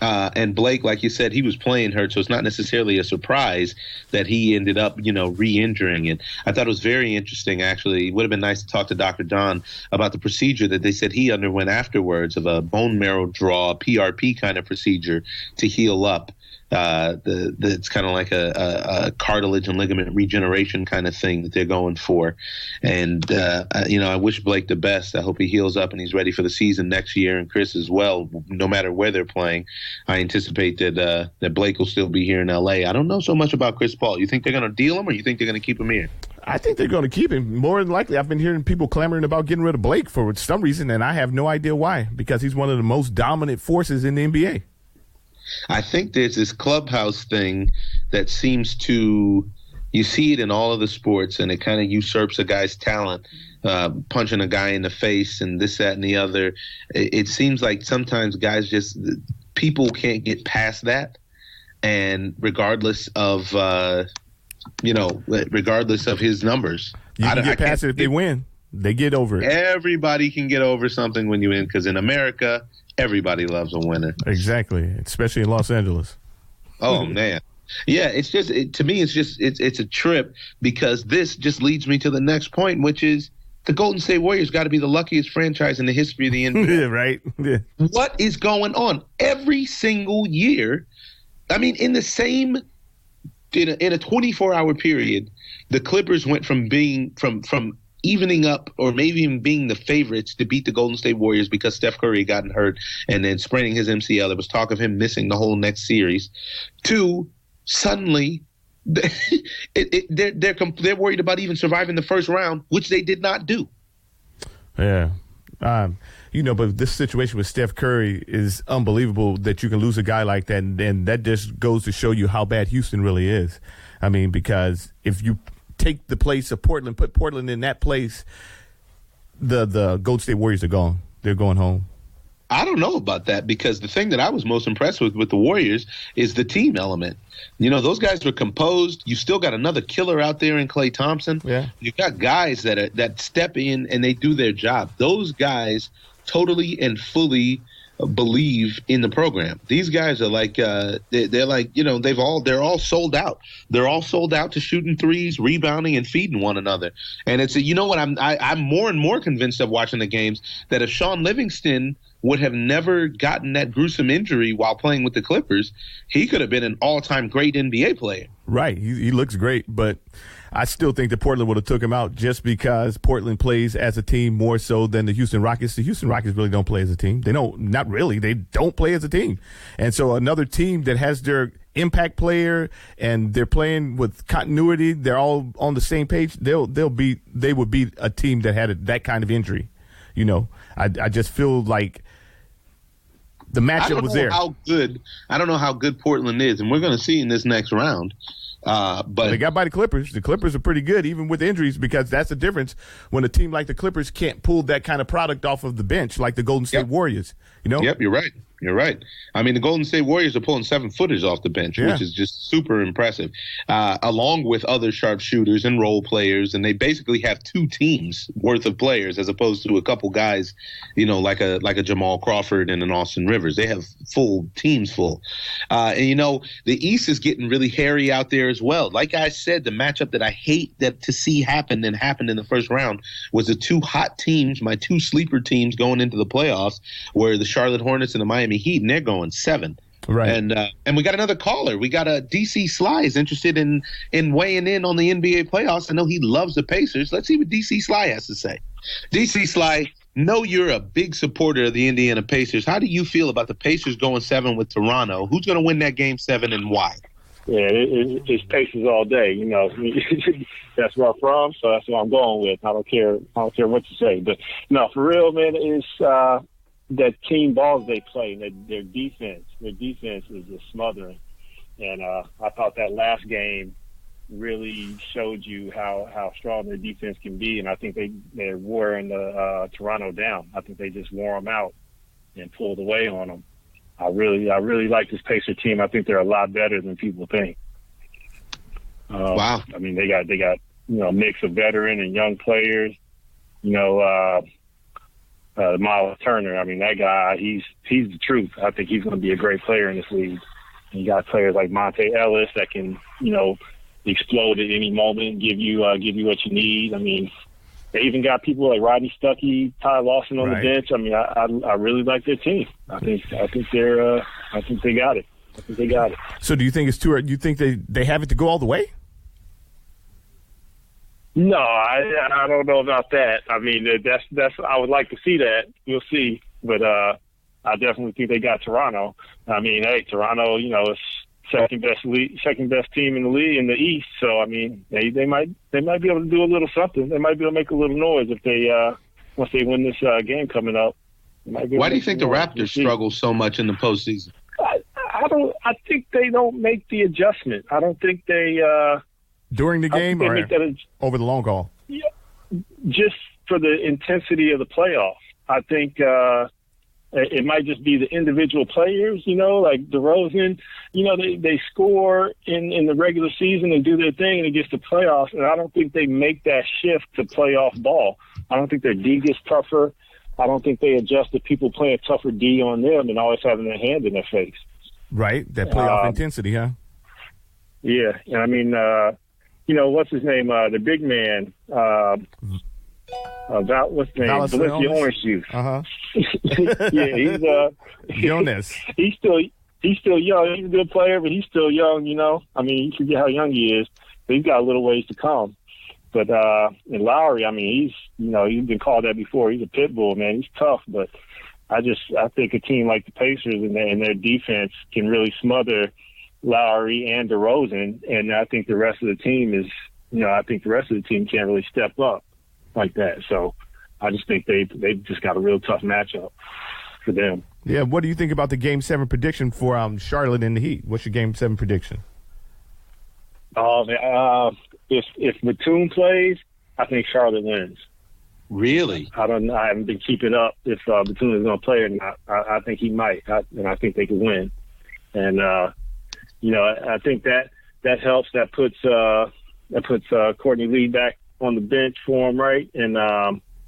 And Blake, like you said, he was playing hurt, so it's not necessarily a surprise that he ended up, re-injuring it. I thought it was very interesting, actually. It would have been nice to talk to Dr. Don about the procedure that they said he underwent afterwards of a bone marrow draw, PRP kind of procedure to heal up. It's kind of like a cartilage and ligament regeneration kind of thing that they're going for. And, I wish Blake the best. I hope he heals up and he's ready for the season next year, and Chris as well, no matter where they're playing. I anticipate that Blake will still be here in L.A. I don't know so much about Chris Paul. You think they're going to deal him, or you think they're going to keep him here? I think they're going to keep him. More than likely, I've been hearing people clamoring about getting rid of Blake for some reason, and I have no idea why, because he's one of the most dominant forces in the NBA. I think there's this clubhouse thing that seems to – you see it in all of the sports, and it kind of usurps a guy's talent, punching a guy in the face and this, that, and the other. It seems like sometimes guys just – people can't get past that, and regardless of regardless of his numbers. You can get past it if they win. They get over it. Everybody can get over something when you win, because in America, everybody loves a winner. Exactly, especially in Los Angeles. Oh, man. Yeah, it's just to me, it's a trip, because this just leads me to the next point, which is the Golden State Warriors got to be the luckiest franchise in the history of the NBA. Yeah, right. Yeah. What is going on? Every single year, I mean, in a 24-hour period, the Clippers went from being from evening up, or maybe even being the favorites to beat the Golden State Warriors because Steph Curry had gotten hurt and then spraining his MCL. There was talk of him missing the whole next series. To suddenly, they're worried about even surviving the first round, which they did not do. Yeah. But this situation with Steph Curry is unbelievable, that you can lose a guy like that, and that just goes to show you how bad Houston really is. I mean, because if you take the place of Portland, put Portland in that place, the Golden State Warriors are gone. They're going home. I don't know about that, because the thing that I was most impressed with the Warriors is the team element. Those guys were composed. You still got another killer out there in Klay Thompson. Yeah. You got guys that step in and they do their job. Those guys totally and fully believe in the program. These guys are like they're like, they're all sold out. They're all sold out to shooting threes, rebounding, and feeding one another. And it's I'm more and more convinced of watching the games that if Sean Livingston would have never gotten that gruesome injury while playing with the Clippers, he could have been an all-time great NBA player. Right. He looks great, but I still think that Portland would have took him out, just because Portland plays as a team more so than the Houston Rockets. The Houston Rockets really don't play as a team. They don't play as a team. And so another team that has their impact player and they're playing with continuity, they're all on the same page, they would be a team that had that kind of injury. I just feel like the matchup was there. I don't know how good Portland is, and we're going to see in this next round. But they got by the Clippers. The Clippers are pretty good, even with injuries, because that's the difference when a team like the Clippers can't pull that kind of product off of the bench like the Golden State Warriors. Yep, you're right. You're right. I mean, the Golden State Warriors are pulling 7-footers off the bench, which is just super impressive, along with other sharpshooters and role players. And they basically have two teams worth of players, as opposed to a couple guys, like a Jamal Crawford and an Austin Rivers. They have full teams full. The East is getting really hairy out there as well. Like I said, the matchup that I hate to see happen and happened in the first round was the two hot teams, my two sleeper teams going into the playoffs, were the Charlotte Hornets and the Miami Heat, and they're going 7. Right. And we got another caller. We got a DC Sly is interested in weighing in on the NBA playoffs. I know he loves the Pacers. Let's see what DC Sly has to say. DC Sly, know you're a big supporter of the Indiana Pacers. How do you feel about the Pacers going 7 with Toronto? Who's going to win that game 7 and why? Yeah, it's Pacers all day. That's where I'm from, so that's what I'm going with. I don't care what you say. But no, for real, man, it's that team balls they play, and their defense is just smothering. And I thought that last game really showed you how strong their defense can be. And I think they're wearing the Toronto down. I think they just wore them out and pulled away on them. I really like this Pacer team. I think they're a lot better than people think. Wow. I mean, they got a mix of veteran and young players. Miles Turner, I mean, that guy, he's the truth. I think he's going to be a great player in this league. And you got players like Monte Ellis that can, explode at any moment, give you what you need. I mean, they even got people like Rodney Stuckey, Ty Lawson on the bench. I mean, I really like their team. I think they got it. I think they got it. So do you think it's too early? Do you think they have it to go all the way? No, I don't know about that. I mean, that's I would like to see that. We'll see, but I definitely think they got Toronto. I mean, hey, Toronto, it's second best team in the league in the East. So I mean, they might be able to do a little something. They might be able to make a little noise if they once they win this game coming up. Why do you think the Raptors struggle so much in the postseason? I think they don't make the adjustment. I don't think they during the game or over the long haul. Yeah, just for the intensity of the playoffs. I think it might just be the individual players, like DeRozan. They score in the regular season and do their thing, and it gets to playoffs, and I don't think they make that shift to playoff ball. I don't think their D gets tougher. I don't think they adjust to people playing tougher D on them and always having their hand in their face. Right, that playoff intensity, huh? Yeah, and I mean, what's his name? The big man. What's his name? Valencia Orange Juice. Yeah, Jonas. He's still young. He's a good player, but he's still young. I mean, you forget how young he is, but he's got a little ways to come. But and Lowry, I mean, he's been called that before. He's a pit bull, man. He's tough, but I think a team like the Pacers and their defense can really smother Lowry and DeRozan, and I think the rest of the team can't really step up like that. So I just think they've just got a real tough matchup for them. Yeah, what do you think about the Game 7 prediction for Charlotte and the Heat? What's your Game 7 prediction? If Batum plays, I think Charlotte wins. Really? I haven't been keeping up if Batum is going to play or not. I think he might, and I think they can win. And I think that helps. That puts Courtney Lee back on the bench for him, right? And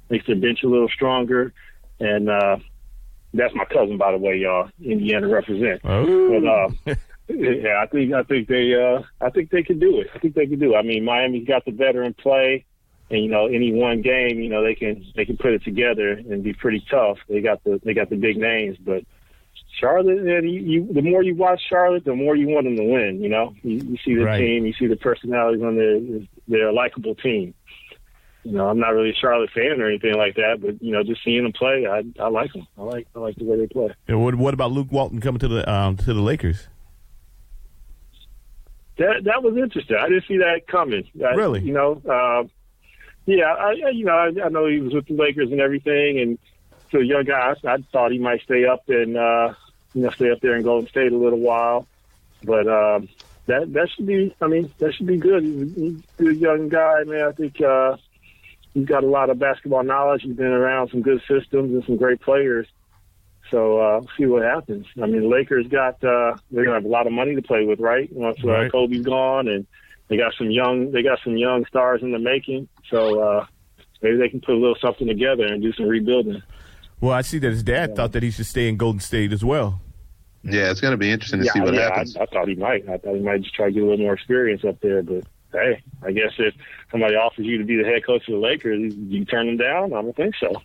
makes the bench a little stronger. And that's my cousin, by the way, y'all. Indiana represent. Oh. But, yeah, I think they can do it. I think they can do it. I mean, Miami's got the veteran play, and any one game, they can put it together and be pretty tough. They got the big names, but Charlotte, the more you watch Charlotte, the more you want them to win. You see the team, you see the personalities on their likable team. I'm not really a Charlotte fan or anything like that, but just seeing them play, I like them. I like the way they play. And what about Luke Walton coming to the Lakers? That was interesting. I didn't see that coming. Really? Yeah. I know he was with the Lakers and everything, and so a young guy, I thought he might stay up and stay up there in Golden State a little while. But that should be. I mean, that should be good. He's a good young guy, man. I think he's got a lot of basketball knowledge. He's been around some good systems and some great players. So see what happens. I mean, the Lakers they're gonna have a lot of money to play with, right? Once Kobe's gone, and they got some young stars in the making. So maybe they can put a little something together and do some rebuilding. Well, I see that his dad thought that he should stay in Golden State as well. Yeah, it's going to be interesting to see what happens. I thought he might. I thought he might just try to get a little more experience up there. But hey, I guess if somebody offers you to be the head coach of the Lakers, you turn them down? I don't think so.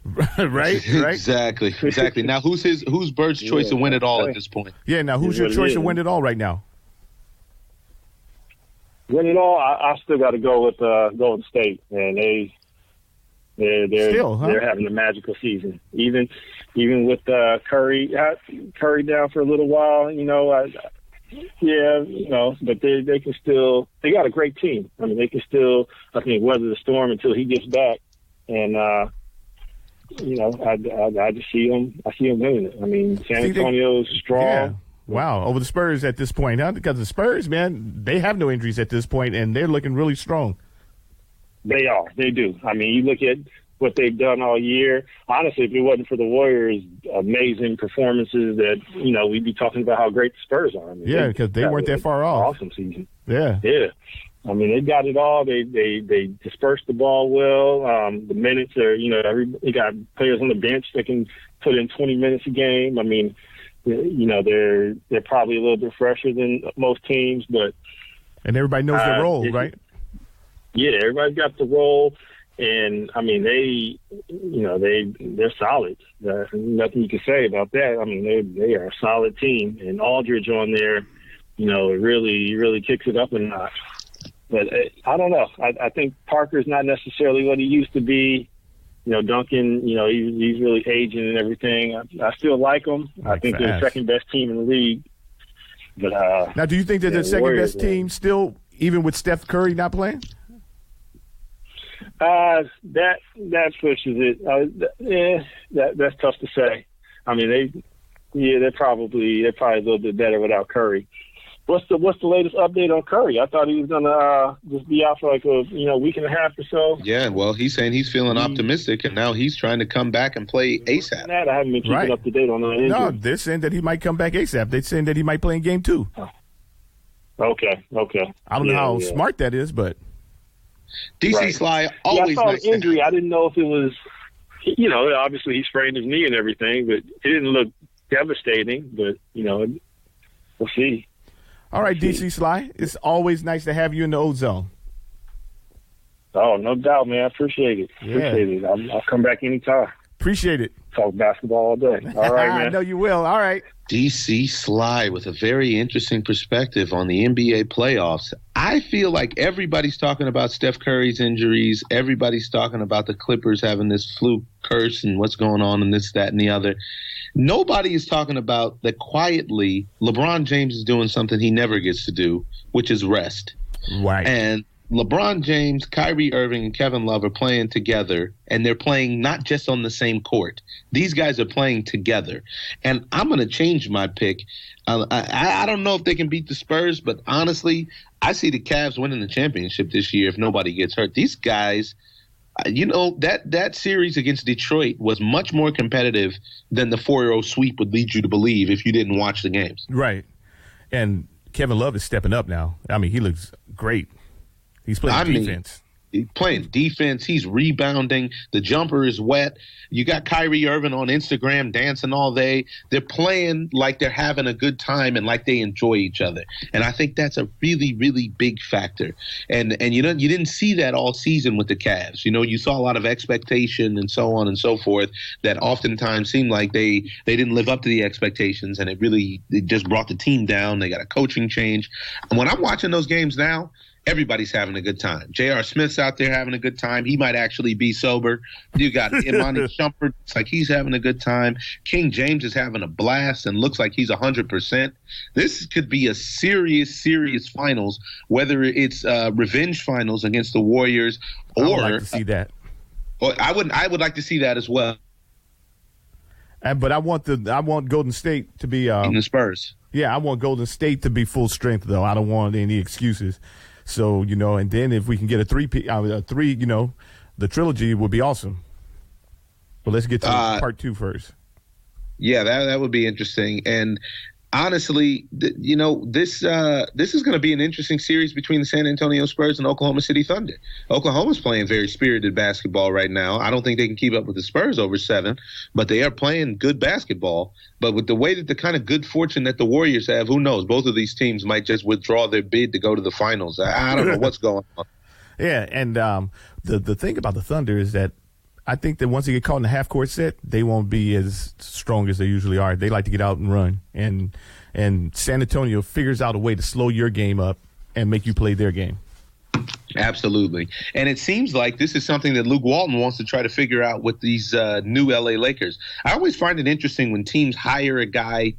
right. Exactly. Now, who's Bird's choice to win it all at this point? Yeah. Now, who's your choice to win it all right now? Win it all. I still got to go with Golden State, and they're having a magical season. Even with Curry down for a little while, but they can still. They got a great team. I mean, they can still, I think, weather the storm until he gets back. And I just see them. I see them winning it. I mean, San Antonio's strong. Yeah. Wow, over the Spurs at this point, huh? Because the Spurs, man, they have no injuries at this point, and they're looking really strong. They are. They do. I mean, you look at what they've done all year. Honestly, if it wasn't for the Warriors' amazing performances, that we'd be talking about how great the Spurs are. I mean, because they weren't that far off. Awesome season. Yeah. I mean, they got it all. They dispersed the ball well. The minutes are, they got players on the bench that can put in 20 minutes a game. I mean, they're probably a little bit fresher than most teams, and everybody knows their role, right? Yeah, everybody's got the role, and I mean they're solid. Nothing you can say about that. I mean they are a solid team, and Aldridge on there, it really kicks it up a notch. But I don't know. I think Parker's not necessarily what he used to be. Duncan, he's really aging and everything. I still like him. I think they're the second best team in the league. But now, do you think that the second Warriors, best team still, even with Steph Curry not playing? That pushes it. That's tough to say. I mean, they're probably a little bit better without Curry. What's the latest update on Curry? I thought he was gonna just be out for like a week and a half or so. Yeah, well, he's saying he's feeling optimistic, and now he's trying to come back and play ASAP. I haven't been keeping up to date on that injury. No, they're saying that he might come back ASAP. They're saying that he might play in game 2. Okay. I don't know how smart that is, but DC Sly always I saw nice the injury. I didn't know if it was, obviously he sprained his knee and everything, but it didn't look devastating. But we'll see. All right, DC Sly, it's always nice to have you in the OZone. Oh, no doubt, man. I appreciate it. I'll come back anytime. Appreciate it. Talk basketball all day. All right, man. I know you will. All right. DC Sly with a very interesting perspective on the NBA playoffs. I feel like everybody's talking about Steph Curry's injuries. Everybody's talking about the Clippers having this fluke curse and what's going on and this, that, and the other. Nobody is talking about that quietly LeBron James is doing something he never gets to do, which is rest. Right. And LeBron James, Kyrie Irving, and Kevin Love are playing together, and they're playing not just on the same court. These guys are playing together. And I'm going to change my pick. I don't know if they can beat the Spurs, but honestly, I see the Cavs winning the championship this year if nobody gets hurt. These guys, that series against Detroit was much more competitive than the 4-0 sweep would lead you to believe if you didn't watch the games. Right. And Kevin Love is stepping up now. I mean, he looks great. He's playing defense. He's playing defense. He's rebounding. The jumper is wet. You got Kyrie Irving on Instagram dancing all day. They're playing like they're having a good time and like they enjoy each other. And I think that's a really, really big factor. And you didn't see that all season with the Cavs. You saw a lot of expectation and so on and so forth that oftentimes seemed like they didn't live up to the expectations, and it just brought the team down. They got a coaching change. And when I'm watching those games now, everybody's having a good time. J.R. Smith's out there having a good time. He might actually be sober. You got Imani Shumpert. It's like he's having a good time. King James is having a blast and looks like he's 100%. This could be a serious, serious finals, whether it's revenge finals against the Warriors or I would like to see that. I would like to see that as well. But I want Golden State to be in the Spurs. Yeah, I want Golden State to be full strength, though. I don't want any excuses. So, and then if we can get a three, the trilogy would be awesome. But let's get to part 2 first. Yeah, that would be interesting. And honestly, this is going to be an interesting series between the San Antonio Spurs and Oklahoma City Thunder. Oklahoma's playing very spirited basketball right now. I don't think they can keep up with the Spurs over 7, but they are playing good basketball. But with the way that the kind of good fortune that the Warriors have, who knows? Both of these teams might just withdraw their bid to go to the finals. I don't know what's going on. Yeah, and the thing about the Thunder is that I think that once they get caught in the half-court set, they won't be as strong as they usually are. They like to get out and run. And San Antonio figures out a way to slow your game up and make you play their game. Absolutely. And it seems like this is something that Luke Walton wants to try to figure out with these new LA Lakers. I always find it interesting when teams hire a guy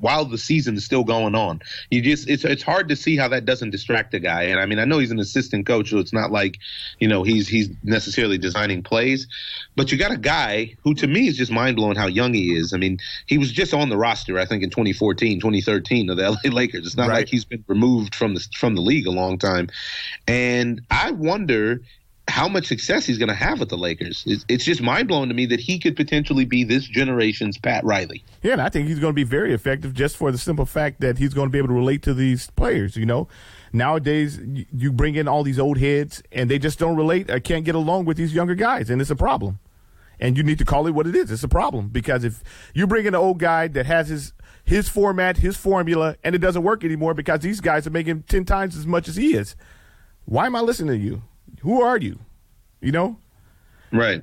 while the season is still going on. It's hard to see how that doesn't distract a guy. And I mean, I know he's an assistant coach, so it's not like, he's necessarily designing plays, but you got a guy who to me is just mind blowing how young he is. I mean, he was just on the roster, I think in 2014, 2013 of the LA Lakers. It's not like he's been removed from the league a long time. And I wonder how much success he's going to have with the Lakers. It's just mind-blowing to me that he could potentially be this generation's Pat Riley. Yeah, and I think he's going to be very effective just for the simple fact that he's going to be able to relate to these players, Nowadays, you bring in all these old heads, and they just don't relate or can't get along with these younger guys, and it's a problem. And you need to call it what it is. It's a problem, because if you bring in an old guy that has his format, his formula, and it doesn't work anymore because these guys are making 10 times as much as he is, why am I listening to you? Who are you? Right.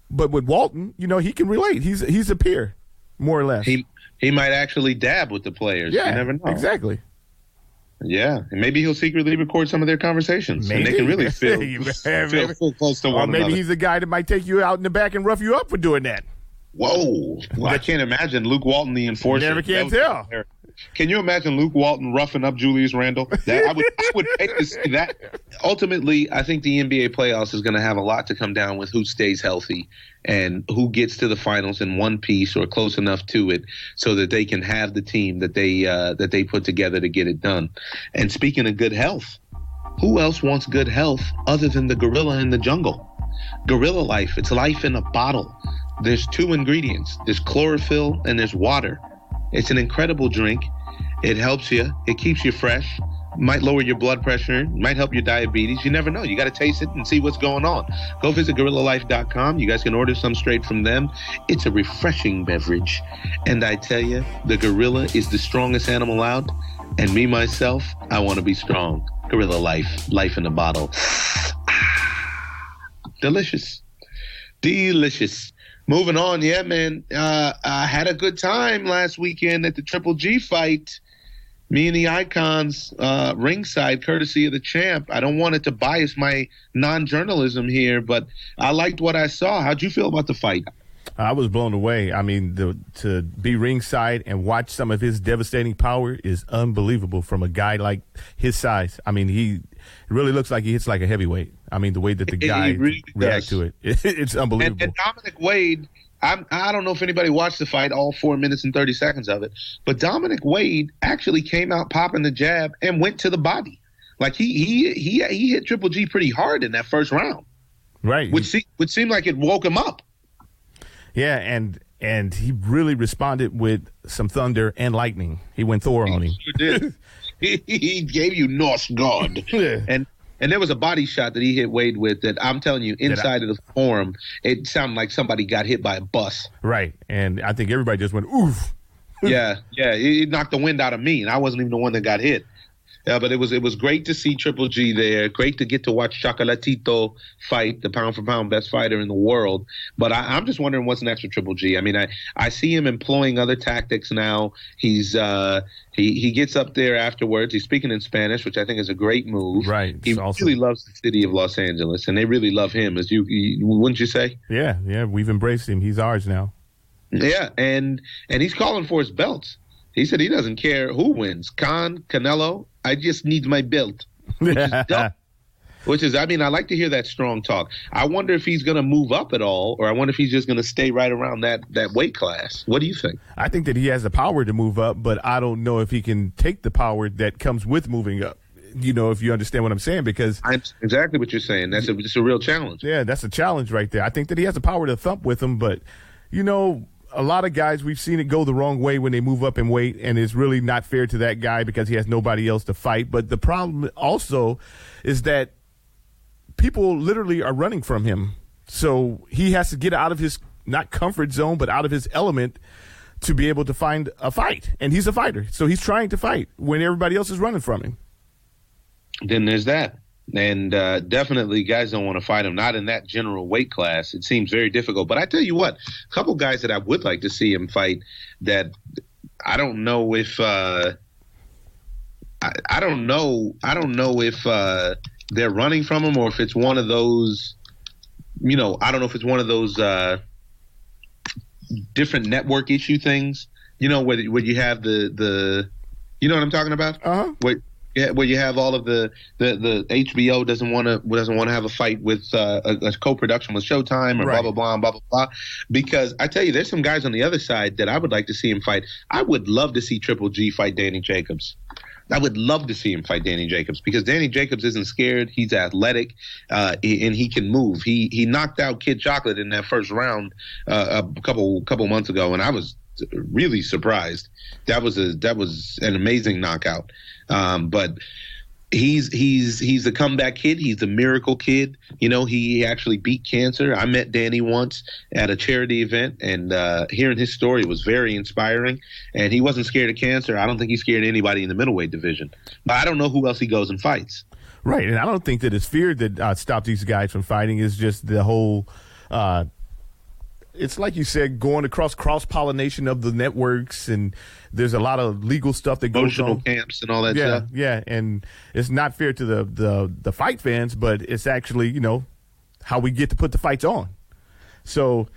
But with Walton, he can relate. He's a peer, more or less. He might actually dab with the players. Yeah, you never know. Exactly. Yeah, and maybe he'll secretly record some of their conversations. Maybe. And they can really feel close to one another. Or maybe he's the guy that might take you out in the back and rough you up for doing that. Whoa. Well, I can't imagine Luke Walton, the enforcer. You never can tell. Can you imagine Luke Walton roughing up Julius Randle? I would pay to see that. Ultimately, I think the NBA playoffs is going to have a lot to come down with who stays healthy and who gets to the finals in one piece or close enough to it, so that they can have the team that they put together to get it done. And speaking of good health, who else wants good health other than the gorilla in the jungle? Gorilla Life. It's life in a bottle. There's 2 ingredients. There's chlorophyll and there's water. It's an incredible drink. It helps you. It keeps you fresh. Might lower your blood pressure. Might help your diabetes. You never know. You got to taste it and see what's going on. Go visit GorillaLife.com. You guys can order some straight from them. It's a refreshing beverage. And I tell you, the gorilla is the strongest animal out. And me, myself, I want to be strong. Gorilla Life. Life in a bottle. Delicious. Delicious. Moving on, yeah, man. I had a good time last weekend at the Triple G fight. Me and the Icons, ringside, courtesy of the champ. I don't want it to bias my non-journalism here, but I liked what I saw. How'd you feel about the fight? I was blown away. I mean, to be ringside and watch some of his devastating power is unbelievable from a guy like his size. I mean, he really looks like he hits like a heavyweight. I mean, the way that the guy really reacts to it, it's unbelievable. And Dominic Wade, I don't know if anybody watched the fight, all 4 minutes and 30 seconds of it, but Dominic Wade actually came out popping the jab and went to the body. Like he hit Triple G pretty hard in that first round. Right. Which seemed like it woke him up. Yeah, and he really responded with some thunder and lightning. He went Thor on him. Sure did. He gave you Norse God. Yeah. And there was a body shot that he hit Wade with that I'm telling you, inside of the forum, it sounded like somebody got hit by a bus. Right. And I think everybody just went, oof. Yeah. It knocked the wind out of me, and I wasn't even the one that got hit. But it was great to see Triple G there. Great to get to watch Chocolatito fight, the pound-for-pound best fighter in the world. But I'm just wondering what's next for Triple G. I mean, I see him employing other tactics now. He's he gets up there afterwards. He's speaking in Spanish, which I think is a great move. Right. He really loves the city of Los Angeles, and they really love him, as you wouldn't you say? Yeah. We've embraced him. He's ours now. Yeah, and he's calling for his belts. He said he doesn't care who wins, Khan, Canelo. I just need my belt, which is dope. I mean, I like to hear that strong talk. I wonder if he's going to move up at all, or I wonder if he's just going to stay right around that weight class. What do you think? I think that he has the power to move up, but I don't know if he can take the power that comes with moving up. You know, if you understand what I'm saying, because exactly what you're saying. It's a real challenge. Yeah, that's a challenge right there. I think that he has the power to thump with him, but you know, a lot of guys, we've seen it go the wrong way when they move up in weight, and it's really not fair to that guy because he has nobody else to fight. But the problem also is that people literally are running from him. So he has to get out of his, not comfort zone, but out of his element to be able to find a fight. And he's a fighter. So he's trying to fight when everybody else is running from him. Then there's that. And definitely guys don't want to fight him, not in that general weight class. It seems very difficult. But I tell you what, a couple guys that I would like to see him fight that I don't know if I don't know if they're running from him or if it's one of those, you know, I don't know if it's one of those different network issue things, you know, where you have the you know what I'm talking about? Uh-huh. Where you have all of the HBO doesn't want to have a fight with a co-production with Showtime or right. blah blah blah blah blah. Because I tell you, there's some guys on the other side that I would like to see him fight. I would love to see Triple G fight Danny Jacobs. I would love to see him fight Danny Jacobs because Danny Jacobs isn't scared. He's athletic, and he can move. He knocked out Kid Chocolate in that first round a couple months ago, and I was really surprised. That was an amazing knockout. But he's a comeback kid. He's a miracle kid. You know, he actually beat cancer. I met Danny once at a charity event, and hearing his story was very inspiring. And he wasn't scared of cancer. I don't think he's scared of anybody in the middleweight division. But I don't know who else he goes and fights. Right, and I don't think that it's fear that stops these guys from fighting. It's just the whole it's like you said, going across cross-pollination of the networks, and there's a lot of legal stuff that goes on. Emotional camps and all that stuff. Yeah, and it's not fair to the fight fans, but it's actually, you know, how we get to put the fights on. So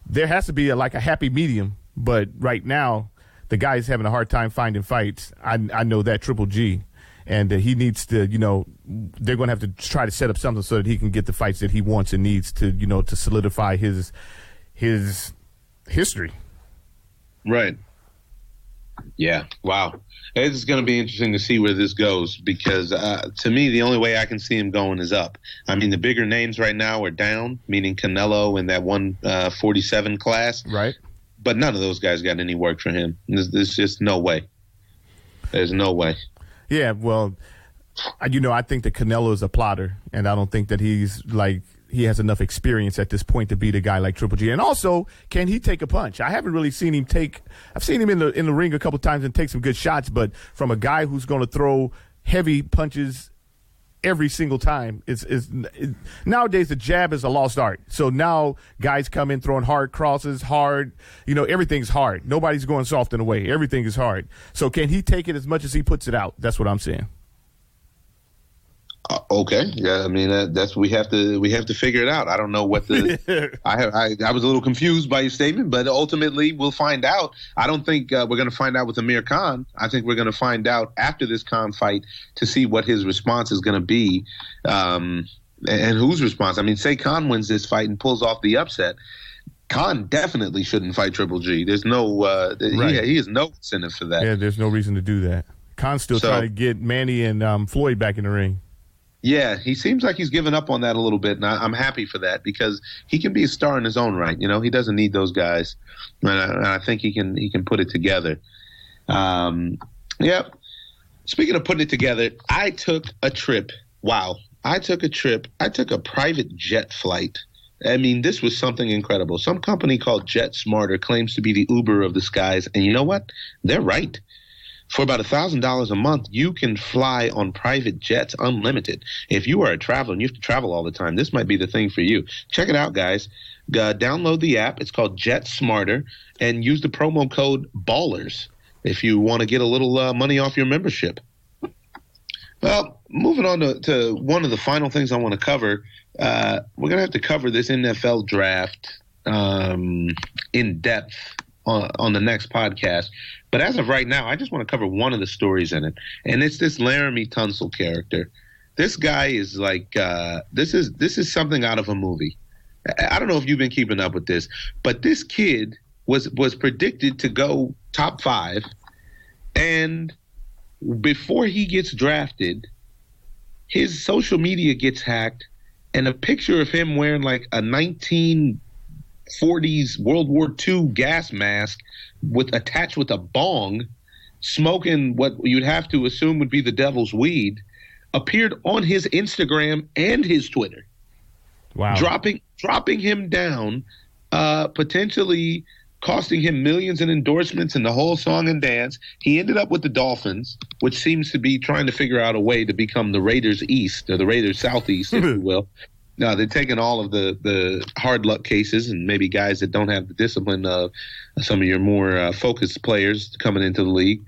there has to be a happy medium, but right now the guy's having a hard time finding fights. I know that, Triple G. And he needs to, they're going to have to try to set up something so that he can get the fights that he wants and needs to, to solidify his history. Right. Yeah. Wow. It's going to be interesting to see where this goes because to me, the only way I can see him going is up. I mean, the bigger names right now are down, meaning Canelo in that 147 class. Right. But none of those guys got any work for him. There's just no way. There's no way. Yeah, well, I think that Canelo is a plotter, and I don't think that he has enough experience at this point to beat a guy like Triple G. And also, can he take a punch? I haven't really seen him I've seen him in the ring a couple times and take some good shots, but from a guy who's going to throw heavy punches every single time, nowadays the jab is a lost art. So now guys come in throwing hard crosses, everything's hard. Nobody's going soft in a way. Everything is hard. So can he take it as much as he puts it out? That's what I'm saying. Okay. Yeah. I mean, that's we have to figure it out. I don't know what the I was a little confused by your statement, but ultimately we'll find out. I don't think we're going to find out with Amir Khan. I think we're going to find out after this Khan fight to see what his response is going to be, and whose response. I mean, say Khan wins this fight and pulls off the upset. Khan definitely shouldn't fight Triple G. There's no right. He has no incentive for that. Yeah, there's no reason to do that. Khan's still trying to get Manny and Floyd back in the ring. Yeah, he seems like he's given up on that a little bit, and I'm happy for that because he can be a star in his own right. He doesn't need those guys, and I think he can put it together. Yep. Speaking of putting it together, I took a trip. Wow, I took a private jet flight. I mean, this was something incredible. Some company called Jet Smarter claims to be the Uber of the skies, and you know what? They're right. For about $1,000 a month, you can fly on private jets unlimited. If you are a traveler and you have to travel all the time, this might be the thing for you. Check it out, guys. Download the app. It's called Jet Smarter, and use the promo code BALLERS if you want to get a little money off your membership. Well, moving on to one of the final things I want to cover, we're going to have to cover this NFL draft in depth on the next podcast. But as of right now, I just want to cover one of the stories in it, and it's this Laramie Tunsil character. This guy is like this is something out of a movie. I don't know if you've been keeping up with this, but this kid was predicted to go top 5, and before he gets drafted, his social media gets hacked, and a picture of him wearing like a 1940s World War II gas mask attached with a bong, smoking what you'd have to assume would be the devil's weed, appeared on his Instagram and his Twitter. Wow. Dropping him down, potentially costing him millions in endorsements and the whole song and dance. He ended up with the Dolphins, which seems to be trying to figure out a way to become the Raiders East, or the Raiders Southeast, if you will. No, they're taking all of the hard luck cases and maybe guys that don't have the discipline of some of your more focused players coming into the league.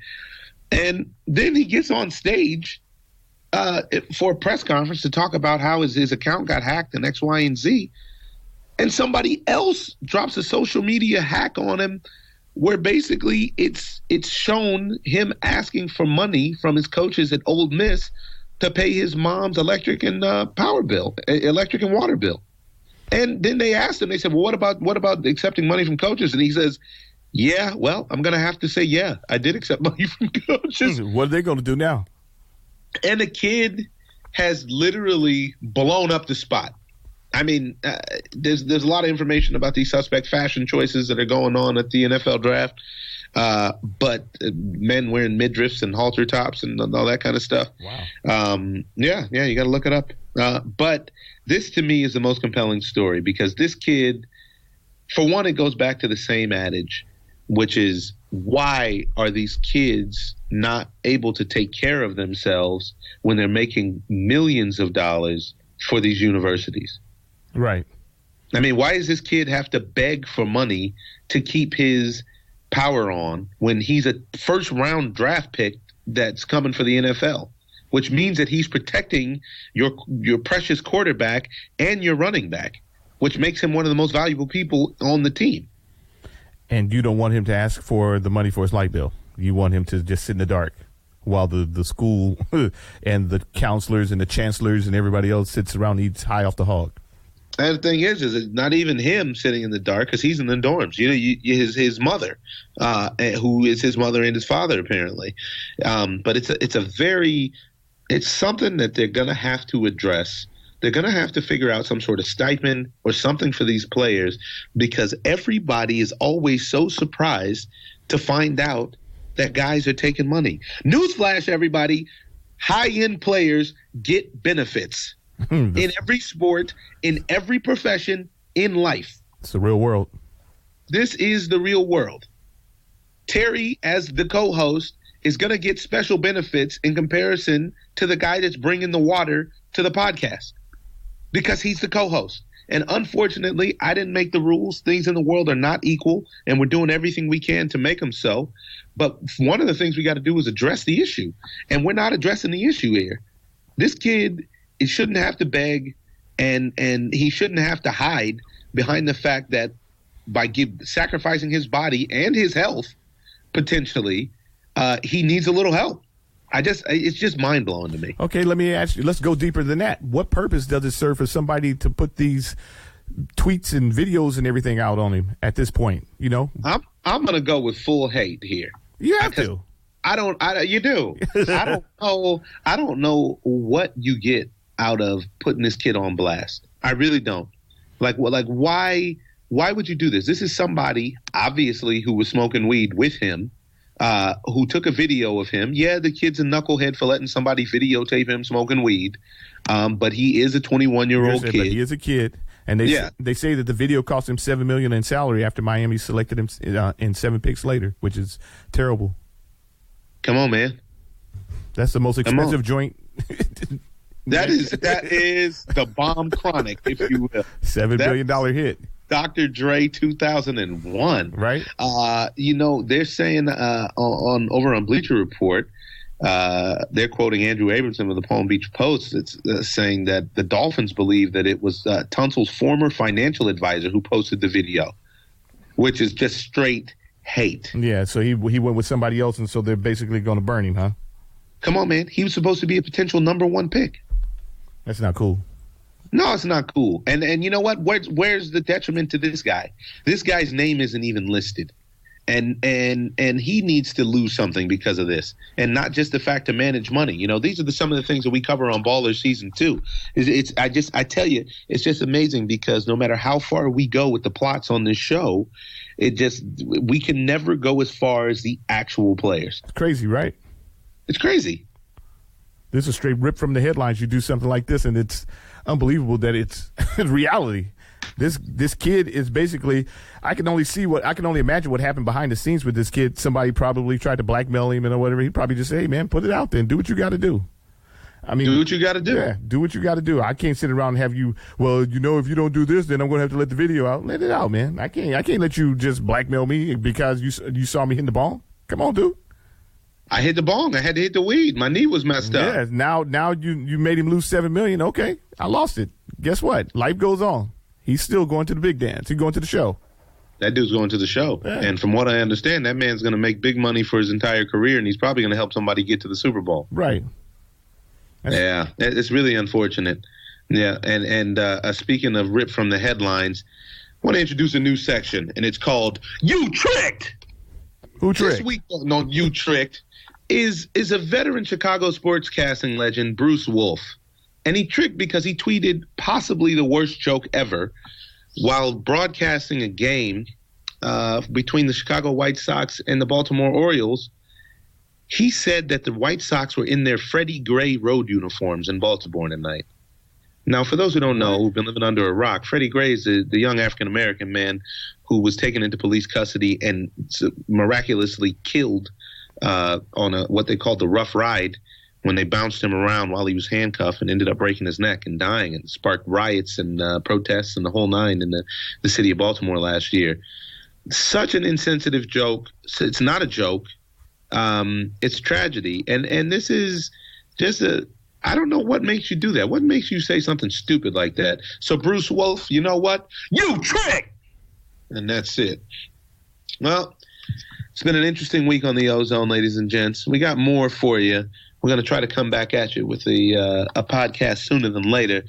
And then he gets on stage for a press conference to talk about how his account got hacked and X, Y, and Z. And somebody else drops a social media hack on him where basically it's shown him asking for money from his coaches at Ole Miss to pay his mom's electric and electric and water bill. And then they asked him, they said, well, what about accepting money from coaches? And he says, yeah, well, I'm going to have to say, yeah, I did accept money from coaches. What are they going to do now? And the kid has literally blown up the spot. I mean, there's a lot of information about these suspect fashion choices that are going on at the NFL draft. But men wearing midriffs and halter tops and all that kind of stuff. Wow. Yeah, you got to look it up. But this to me is the most compelling story because this kid, for one, it goes back to the same adage, which is why are these kids not able to take care of themselves when they're making millions of dollars for these universities? Right. I mean, why does this kid have to beg for money to keep his power on when he's a first-round draft pick that's coming for the NFL, which means that he's protecting your precious quarterback and your running back, which makes him one of the most valuable people on the team. And you don't want him to ask for the money for his light bill. You want him to just sit in the dark while the school and the counselors and the chancellors and everybody else sits around and eats high off the hog. And the thing is it's not even him sitting in the dark because he's in the dorms. You know, his mother, who is his mother and his father apparently. But it's something that they're gonna have to address. They're gonna have to figure out some sort of stipend or something for these players because everybody is always so surprised to find out that guys are taking money. Newsflash, everybody: high-end players get benefits. In every sport, in every profession, in life. It's the real world. This is the real world. Terry, as the co-host, is going to get special benefits in comparison to the guy that's bringing the water to the podcast because he's the co-host. And unfortunately, I didn't make the rules. Things in the world are not equal, and we're doing everything we can to make them so. But one of the things we got to do is address the issue, and we're not addressing the issue here. This kid, he shouldn't have to beg, and he shouldn't have to hide behind the fact that by sacrificing his body and his health, potentially, he needs a little help. It's just mind blowing to me. Okay, let me ask you. Let's go deeper than that. What purpose does it serve for somebody to put these tweets and videos and everything out on him at this point? You know, I'm gonna go with full hate here. You have to. You do. I don't know what you get out of putting this kid on blast. I really don't. Why would you do this? This is somebody, obviously, who was smoking weed with him, who took a video of him. Yeah, the kid's a knucklehead for letting somebody videotape him smoking weed, but he is a 21-year-old kid. But he is a kid, and they say that the video cost him $7 million in salary after Miami selected him in 7 picks later, which is terrible. Come on, man. That's the most expensive joint. That is the bomb chronic, if you will. $7 billion hit. Dr. Dre 2001. Right. They're saying over on Bleacher Report, they're quoting Andrew Abramson of the Palm Beach Post. It's saying that the Dolphins believe that it was Tunsil's former financial advisor who posted the video, which is just straight hate. Yeah, so he went with somebody else, and so they're basically going to burn him, huh? Come on, man. He was supposed to be a potential number 1 pick. That's not cool. No, it's not cool. And you know what? Where's the detriment to this guy? This guy's name isn't even listed. And he needs to lose something because of this. And not just the fact to manage money. You know, these are some of the things that we cover on Ballers Season 2. I tell you, it's just amazing because no matter how far we go with the plots on this show, we can never go as far as the actual players. It's crazy, right? It's crazy. This is straight ripped from the headlines. You do something like this, and it's unbelievable that it's reality. This kid is basically, I can only imagine what happened behind the scenes with this kid. Somebody probably tried to blackmail him or whatever. He'd probably just say, hey, man, put it out there and do what you got to do. I mean, do what you got to do. Yeah, do what you got to do. I can't sit around and have you, if you don't do this, then I'm going to have to let the video out. Let it out, man. I can't let you just blackmail me because you saw me hitting the ball. Come on, dude. I hit the bong. I had to hit the weed. My knee was messed up. Yeah, now you made him lose $7 million. Okay, I lost it. Guess what? Life goes on. He's still going to the big dance. He's going to the show. That dude's going to the show. Yeah. And from what I understand, that man's going to make big money for his entire career, and he's probably going to help somebody get to the Super Bowl. Right. Yeah, it's really unfortunate. Yeah, and speaking of ripped from the headlines, I want to introduce a new section, and it's called You Tricked! Who tricked? This week, no, You Tricked is a veteran Chicago sportscasting legend, Bruce Wolf. And he tricked because he tweeted possibly the worst joke ever while broadcasting a game between the Chicago White Sox and the Baltimore Orioles. He said that the White Sox were in their Freddie Gray road uniforms in Baltimore tonight. Now, for those who don't know, who've been living under a rock, Freddie Gray is the young African-American man who was taken into police custody and miraculously killed on what they called the rough ride when they bounced him around while he was handcuffed and ended up breaking his neck and dying, and sparked riots and protests and the whole nine in the city of Baltimore last year. Such an insensitive joke. It's not a joke. It's tragedy. And this is just I don't know what makes you do that. What makes you say something stupid like that? So Bruce Wolf, you know what? You trick! And that's it. Well, it's been an interesting week on the Ozone, ladies and gents. We got more for you. We're going to try to come back at you with a podcast sooner than later.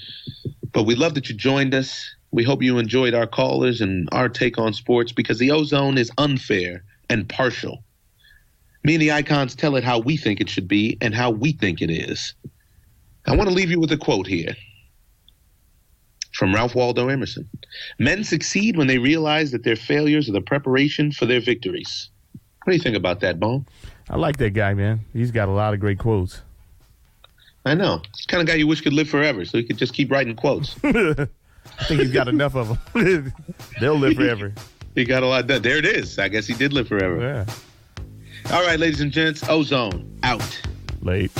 But we love that you joined us. We hope you enjoyed our callers and our take on sports, because the Ozone is unfair and partial. Me and the Icons tell it how we think it should be and how we think it is. I want to leave you with a quote here from Ralph Waldo Emerson. Men succeed when they realize that their failures are the preparation for their victories. What do you think about that, Bone? I like that guy, man. He's got a lot of great quotes. I know. It's the kind of guy you wish could live forever, so he could just keep writing quotes. I think he's got enough of them. They'll live forever. He got a lot done. There it is. I guess he did live forever. Yeah. All right, ladies and gents, Ozone out. Late.